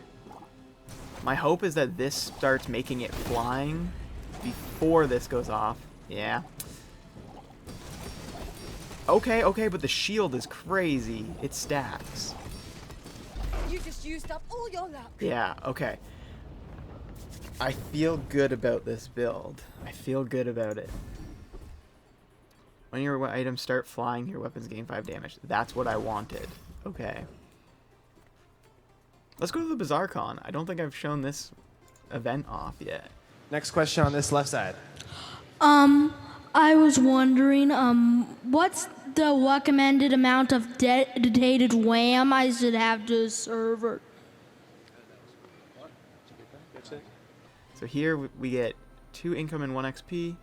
My hope is that this starts making it flying before this goes off. Yeah. Okay, but the shield is crazy. It stacks. You just used up all your luck. Yeah, okay. I feel good about this build. I feel good about it. When your items start flying, your weapons gain 5 damage. That's what I wanted. Okay. Let's go to the Bazaar Con. I don't think I've shown this event off yet. Next question on this left side. I was wondering, what's the recommended amount of dedicated RAM I should have to a server? So here we get 2 income and 1 XP,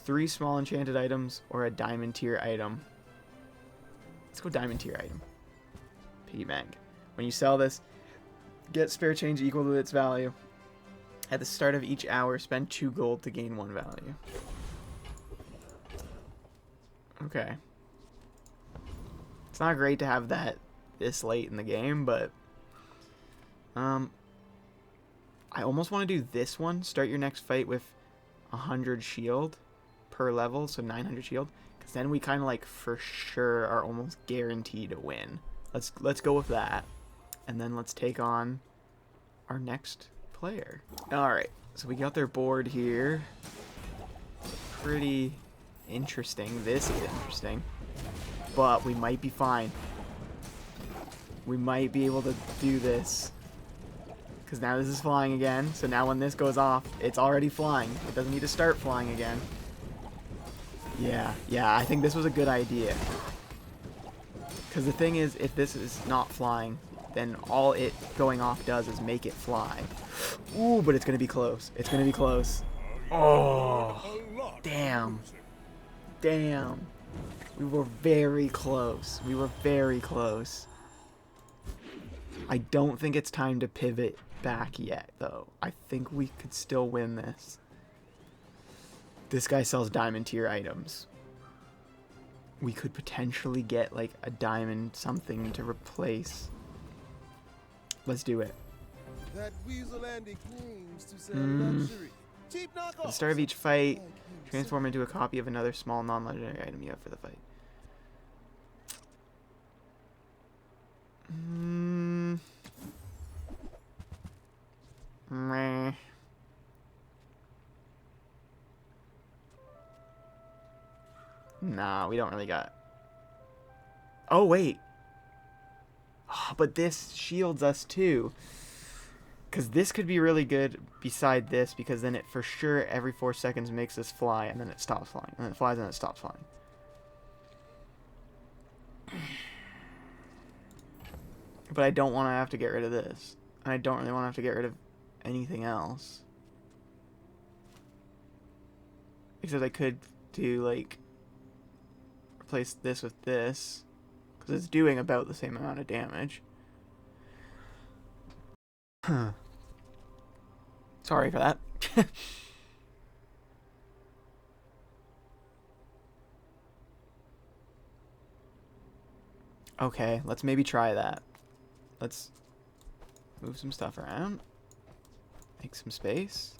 3 small enchanted items, or a diamond tier item. Let's go diamond tier item. Piggy bank. When you sell this, get spare change equal to its value. At the start of each hour, spend 2 gold to gain 1 value. Okay. It's not great to have that this late in the game, but I almost want to do this one. Start your next fight with 100 shield per level, so 900 shield, because then we kind of like for sure are almost guaranteed to win. Let's go with that, and then let's take on our next player. All right, so we got their board here. Pretty interesting. This is interesting, but we might be fine. We might be able to do this, because now this is flying again. So now when this goes off, it's already flying. It doesn't need to start flying again. Yeah, I think this was a good idea. Because the thing is, if this is not flying, then all it going off does is make it fly. Ooh, but it's going to be close. It's going to be close. Oh, damn. Damn. We were very close. We were very close. I don't think it's time to pivot back yet, though. I think we could still win this. This guy sells diamond tier items. We could potentially get like a diamond something to replace. Let's do it. That weasel Andy claims to sell luxury. Cheap knockoff. At the start of each fight, transform into a copy of another small non-legendary item you have for the fight. Meh. Nah, we don't really got... Oh, wait. Oh, but this shields us, too. Because this could be really good beside this, because then it for sure every 4 seconds makes us fly, and then it stops flying. And then it flies, and then it stops flying. But I don't want to have to get rid of this. And I don't really want to have to get rid of anything else. Except I could do, like, replace this with this. Because it's doing about the same amount of damage. Huh. Sorry for that. Okay, let's maybe try that. Let's move some stuff around. Make some space.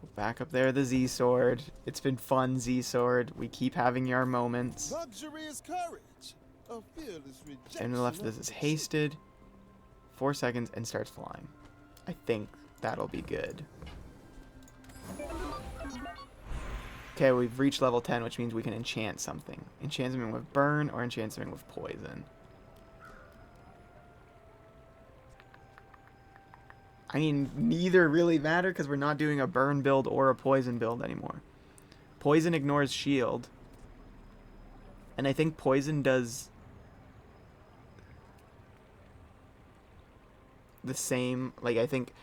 Go back up there, the Z sword. It's been fun, Z sword. We keep having your moments. Luxury is courage. A fearless rejection. And to the left of this is hasted. 4 seconds and starts flying. I think that'll be good. Okay, we've reached level 10, which means we can enchant something. Enchant something with burn or enchant something with poison. I mean, neither really matter because we're not doing a burn build or a poison build anymore. Poison ignores shield. And I think poison does the same, like, I think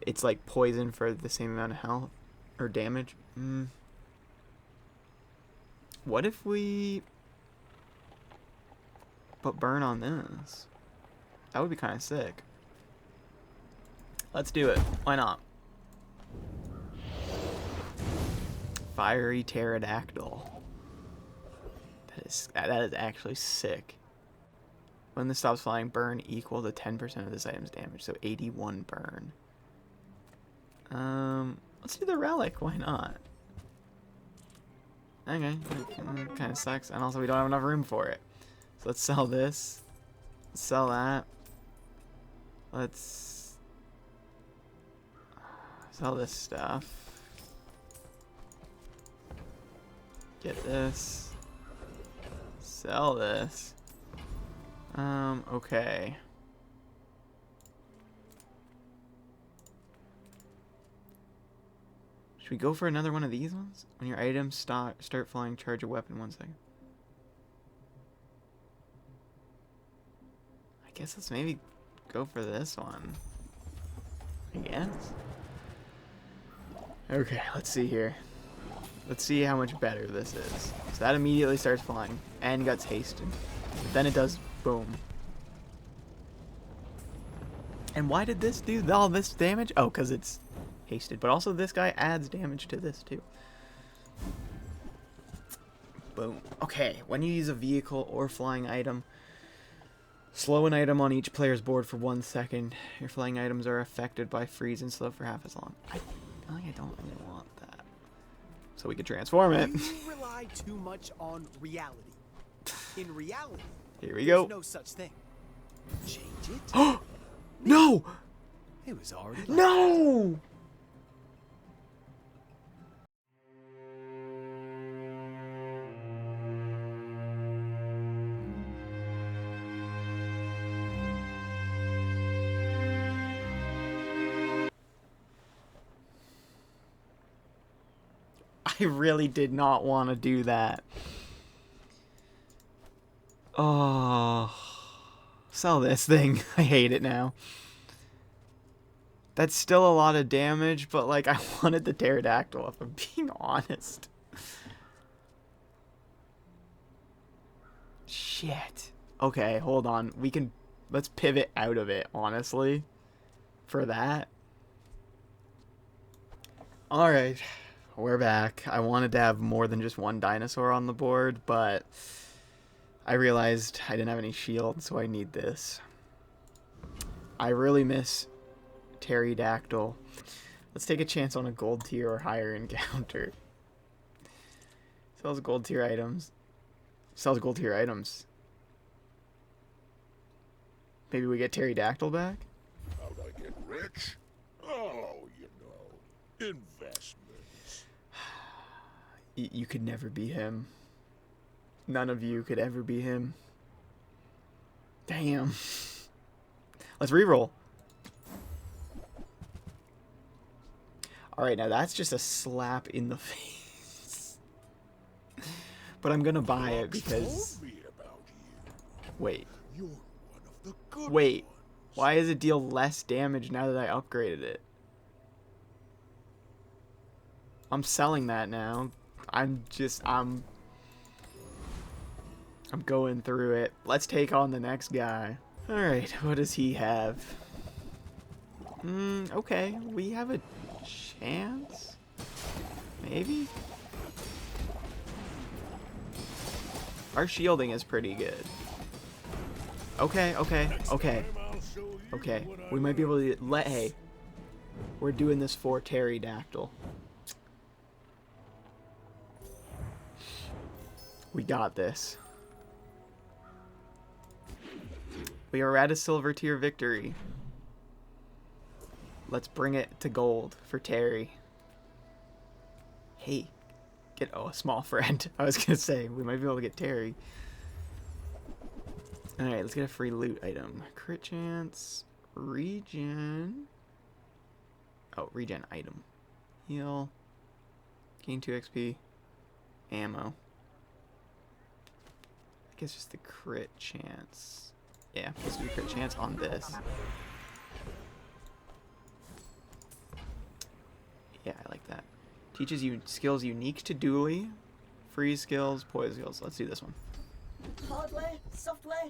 it's like poison for the same amount of health or damage. What if we put burn on this? That would be kind of sick. Let's do it. Why not? Fiery pterodactyl. That is actually sick. When this stops flying, burn equal to 10% of this item's damage, so 81 burn. Let's do the relic. Why not? Okay, kind of sucks, and also we don't have enough room for it. So let's sell this. Let's sell that. Let's sell this stuff. Get this. Sell this. Okay. Should we go for another one of these ones? When your items start flying, charge a weapon 1 second. I guess let's maybe go for this one. I guess. Okay, let's see here. Let's see how much better this is. So that immediately starts flying and gets hasted. But then it does boom. And why did this do all this damage? Oh, because it's hasted. But also this guy adds damage to this too. Boom. Okay, when you use a vehicle or flying item, slow an item on each player's board for 1 second. Your flying items are affected by freeze and slow for half as long. I don't really want that. So we can transform it. You rely too much on reality. In reality, here we go. There's no such thing. Change it. Oh no! It was already. No! I really did not want to do that. Oh, sell this thing. I hate it now. That's still a lot of damage, but like I wanted the pterodactyl if I'm being honest. Shit. Okay, hold on. Let's pivot out of it, honestly. For that. Alright. We're back. I wanted to have more than just one dinosaur on the board, but I realized I didn't have any shield, so I need this. I really miss pterodactyl. Let's take a chance on a gold tier or higher encounter. Sells gold tier items. Sells gold tier items. Maybe we get pterodactyl back? How'd I get rich? Oh, you know, investments. You could never be him. None of you could ever be him. Damn. Let's reroll. Alright, now that's just a slap in the face. But I'm gonna buy it because... Wait. Wait. Why does it deal less damage now that I upgraded it? I'm selling that now. I'm going through it. Let's take on the next guy. Alright, what does he have? Okay. We have a chance? Maybe? Our shielding is pretty good. Okay. Okay. We might be able to hey. We're doing this for pterodactyl. We got this. We are at a silver tier victory. Let's bring it to gold for Terry. Hey, get a small friend. I was gonna say we might be able to get Terry. All right, let's get a free loot item. Crit chance, regen. Oh, regen item. Heal. Gain 2 XP. Ammo. I guess just the crit chance. Yeah, let's do crit chance on this. Yeah, I like that. Teaches you skills unique to dually. Freeze skills, poise skills. Let's do this one. Hardware, software.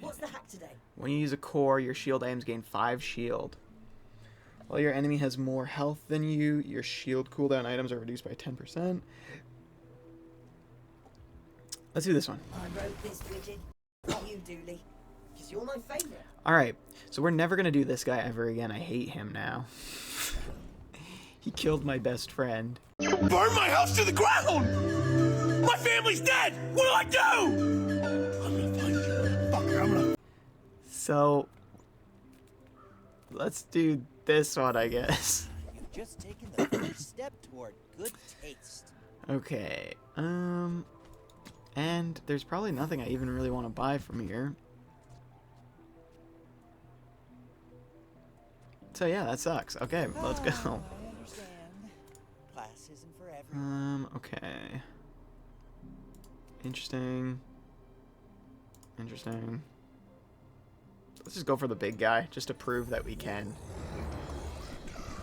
What's the hack today? When you use a core, your shield items gain 5 shield. While your enemy has more health than you, your shield cooldown items are reduced by 10%. Let's do this one. I wrote this widget. You, Dooley. Because you're my favorite. Alright, so we're never going to do this guy ever again. I hate him now. He killed my best friend. You burned my house to the ground! My family's dead! What do I do? I'm gonna find you, fucker. I'm gonna... So, let's do this one, I guess. You've just taken the first step toward good taste. Okay, and there's probably nothing I even really want to buy from here. So yeah, that sucks. Okay, let's go. I understand. Class isn't for everyone. Okay. Interesting. Let's just go for the big guy, just to prove that we can.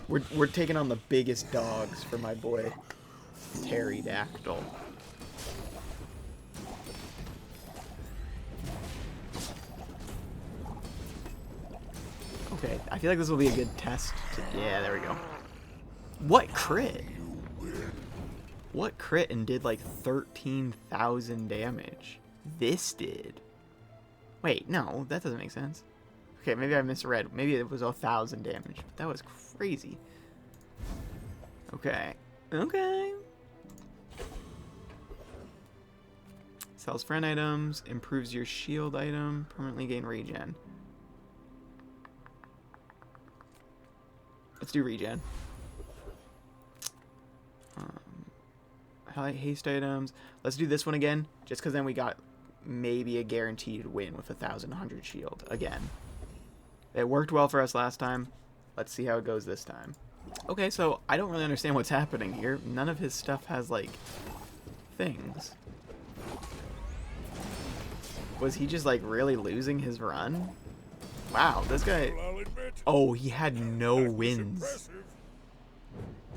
We're taking on the biggest dogs for my boy, pterodactyl. Okay, I feel like this will be a good test. Yeah, there we go. What crit? What crit and did like 13,000 damage? This did. Wait, no, that doesn't make sense. Okay, maybe I misread. Maybe it was 1,000 damage. But that was crazy. Okay. Okay. Sells friend items. Improves your shield item. Permanently gain regen. Let's do regen. Highlight haste items. Let's do this one again, just because then we got maybe a guaranteed win with 1,100 shield again. It worked well for us last time. Let's see how it goes this time. Okay, so I don't really understand what's happening here. None of his stuff has, like, things. Was he just, like, really losing his run? Wow, this guy... Oh, he had no wins.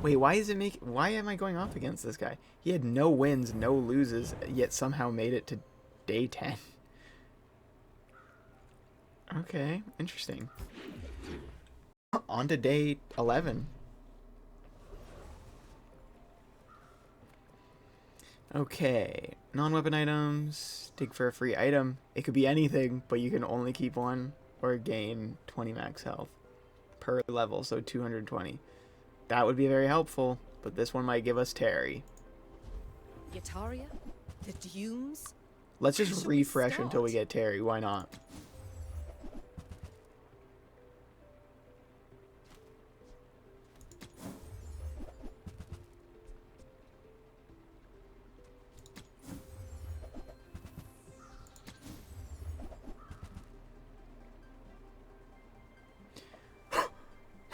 Wait, why am I going off against this guy? He had no wins, no loses, yet somehow made it to day 10. Okay, interesting. On to day 11. Okay, non-weapon items. Dig for a free item. It could be anything, but you can only keep one or gain 20 max health per level, so 220. That would be very helpful, but this one might give us Terry. Yataria? The Dunes? Let's just refresh until we get Terry. Why not?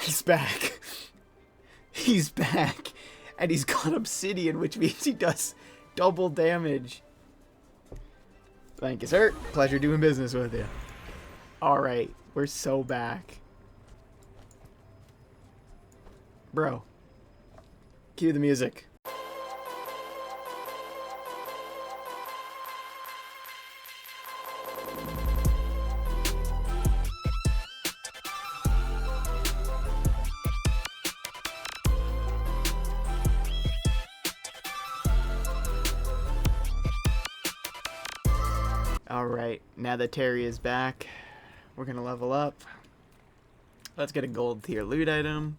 He's back. He's back. And he's got obsidian, which means he does double damage. Thank you, sir. Pleasure doing business with you. Alright, we're so back. Bro. Cue the music. Alright, now that Terry is back, we're gonna level up. Let's get a gold tier loot item.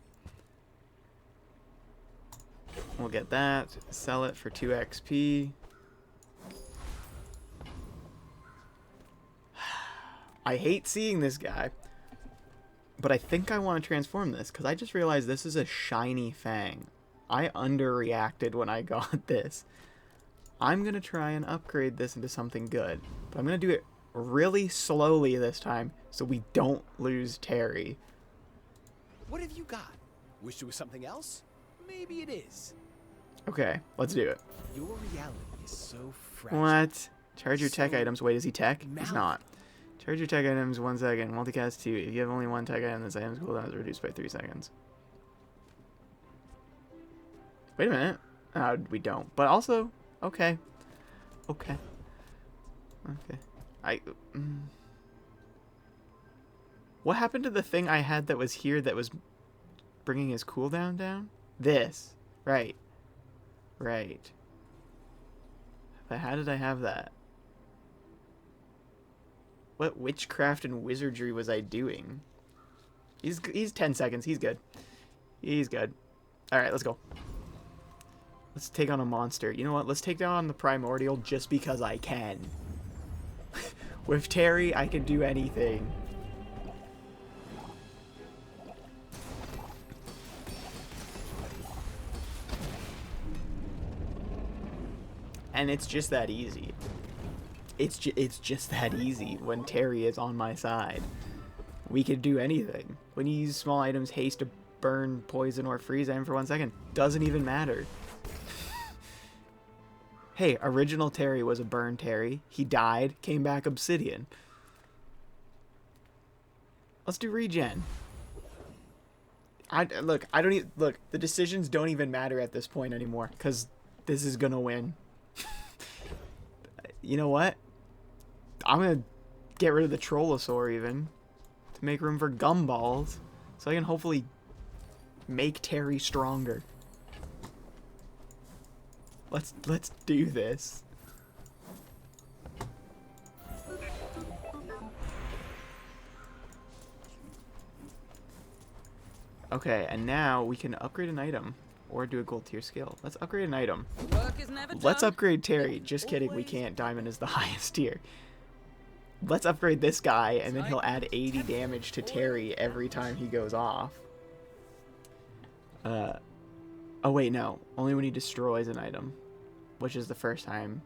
We'll get that, sell it for 2 XP. I hate seeing this guy, but I think I want to transform this because I just realized this is a shiny fang. I underreacted when I got this. I'm going to try and upgrade this into something good, but I'm going to do it really slowly this time so we don't lose Terry. What have you got? Wish it was something else? Maybe it is. Okay, let's do it. Your reality is so fresh. What? Charge your tech items. Wait, is he tech? He's not. Charge your tech items 1 second. Multicast 2. If you have only 1 tech item, this item's cooldown is reduced by 3 seconds. Wait a minute. We don't. But also, okay. Okay. What happened to the thing I had that was here that was bringing his cooldown down? This. Right. Right. But how did I have that? What witchcraft and wizardry was I doing? He's 10 seconds. He's good. He's good. Alright, let's go. Let's take on a monster. You know what? Let's take down the primordial just because I can. With Terry, I can do anything. And it's just that easy. It's just that easy when Terry is on my side. We could do anything. When you use small items, haste to burn, poison, or freeze item for 1 second. Doesn't even matter. Hey, original Terry was a burn Terry. He died, came back obsidian. Let's do regen. Look, the decisions don't even matter at this point anymore, because this is gonna win. You know what? I'm gonna get rid of the Trollosaur even to make room for gumballs, so I can hopefully make Terry stronger. Let's do this. Okay, and now we can upgrade an item or do a gold tier skill. Let's upgrade an item. Let's upgrade Terry. Just kidding, we can't. Diamond is the highest tier. Let's upgrade this guy, and then he'll add 80 damage to Terry every time he goes off. Oh wait, no. Only when he destroys an item, which is the first time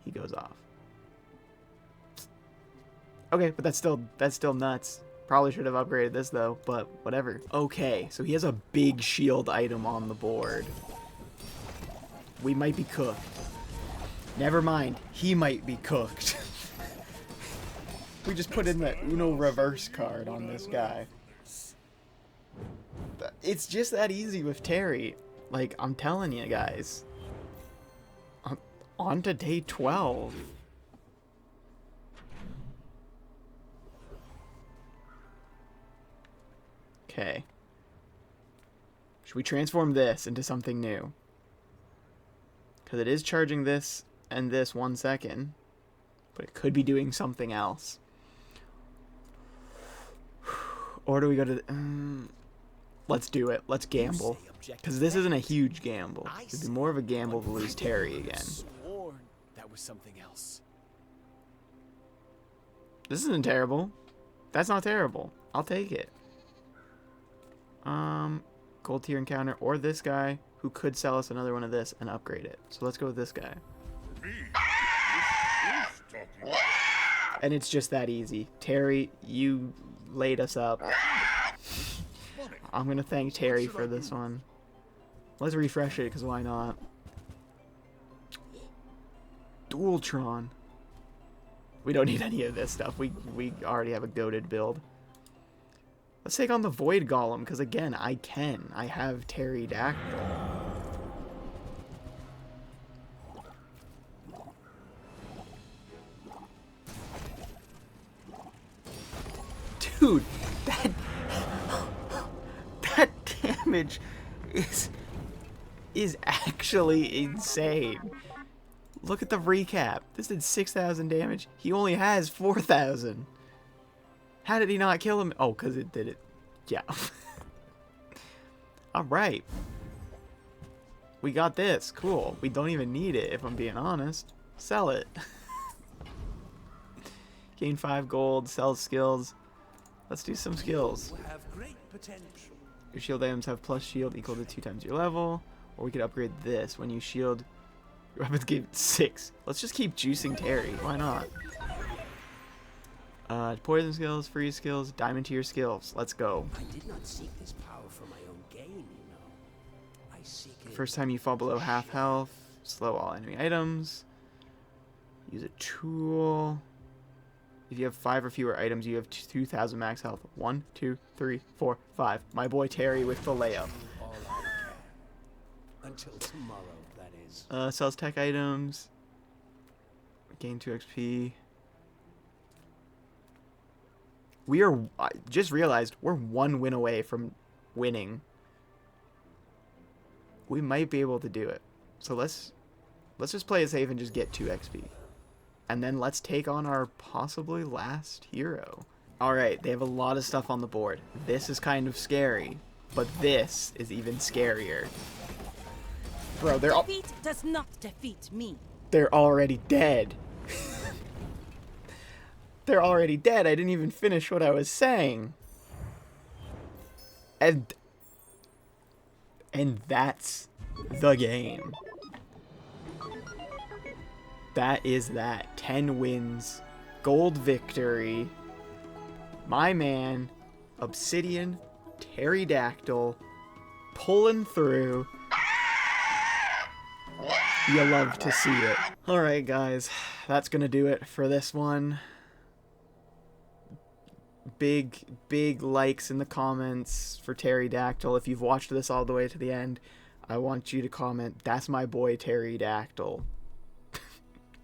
he goes off. Okay, but that's still nuts. Probably should have upgraded this though, but whatever. Okay, so he has a big shield item on the board. We might be cooked. Never mind, he might be cooked. We just put in the Uno reverse card on this guy. It's just that easy with Terry. Like, I'm telling you guys. On to day 12. Okay. Should we transform this into something new? Because it is charging this and this 1 second. But it could be doing something else. Or do we go to the... let's do it. Let's gamble. Because this isn't a huge gamble. It'd be more of a gamble to lose Terry again. That was something else. This isn't terrible. That's not terrible. I'll take it. Gold tier encounter or this guy who could sell us another one of this and upgrade it. So let's go with this guy. And it's just that easy. Terry, you laid us up. I'm going to thank Terry for this one. Let's refresh it, because why not? Dualtron. We don't need any of this stuff. We already have a goated build. Let's take on the Void Golem, because again, I can. I have Pterodactyl. Dude, that damage is actually insane. Look at the recap. This did 6,000 damage. He only has 4,000. How did he not kill him? Oh, because it did it. Yeah. Alright. We got this. Cool. We don't even need it, if I'm being honest. Sell it. Gain 5 gold. Sell skills. Let's do some skills. Have great potential. Your shield items have plus shield equal to 2 times your level. Or we could upgrade this. When you shield, your weapons give 6. Let's just keep juicing Terry. Why not? Poison skills, freeze skills, diamond tier skills. Let's go. I did not seek this power for my own gain, you know. I seek it. First time you fall below half health, slow all enemy items. Use a tool. If you have 5 or fewer items, you have 2,000 max health. 1, 2, 3, 4, 5. My boy Terry with the layup. All I can. Until tomorrow, that is. Sells tech items. Gain 2 XP. We are, I just realized, we're 1 win away from winning. We might be able to do it. So let's just play it safe and just get 2 XP. And then let's take on our possibly last hero. Alright, they have a lot of stuff on the board. This is kind of scary, but this is even scarier. Bro, Defeat does not defeat me. They're already dead. They're already dead. I didn't even finish what I was saying. And that's the game. That is that. 10 wins. Gold victory. My man, Obsidian, Pterodactyl, pulling through. You love to see it. Alright guys, that's gonna do it for this one. Big likes in the comments for Pterodactyl. If you've watched this all the way to the end, I want you to comment, that's my boy Pterodactyl.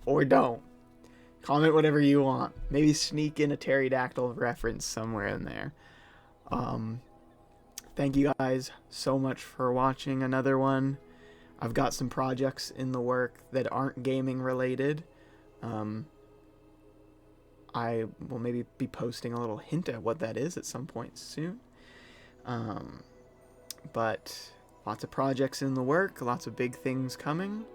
Or don't. Comment whatever you want. Maybe sneak in a Pterodactyl reference somewhere in there. Thank you guys so much for watching another one. I've got some projects in the work that aren't gaming related. I will maybe be posting a little hint at what that is at some point soon. But lots of projects in the work, lots of big things coming.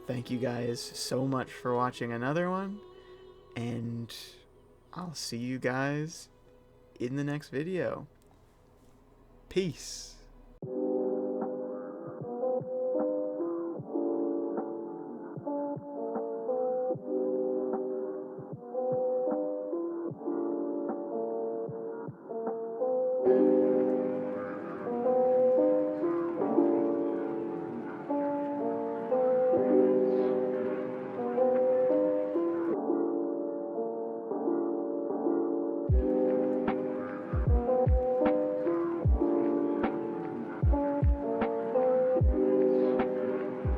Thank you guys so much for watching another one, and I'll see you guys in the next video. Peace.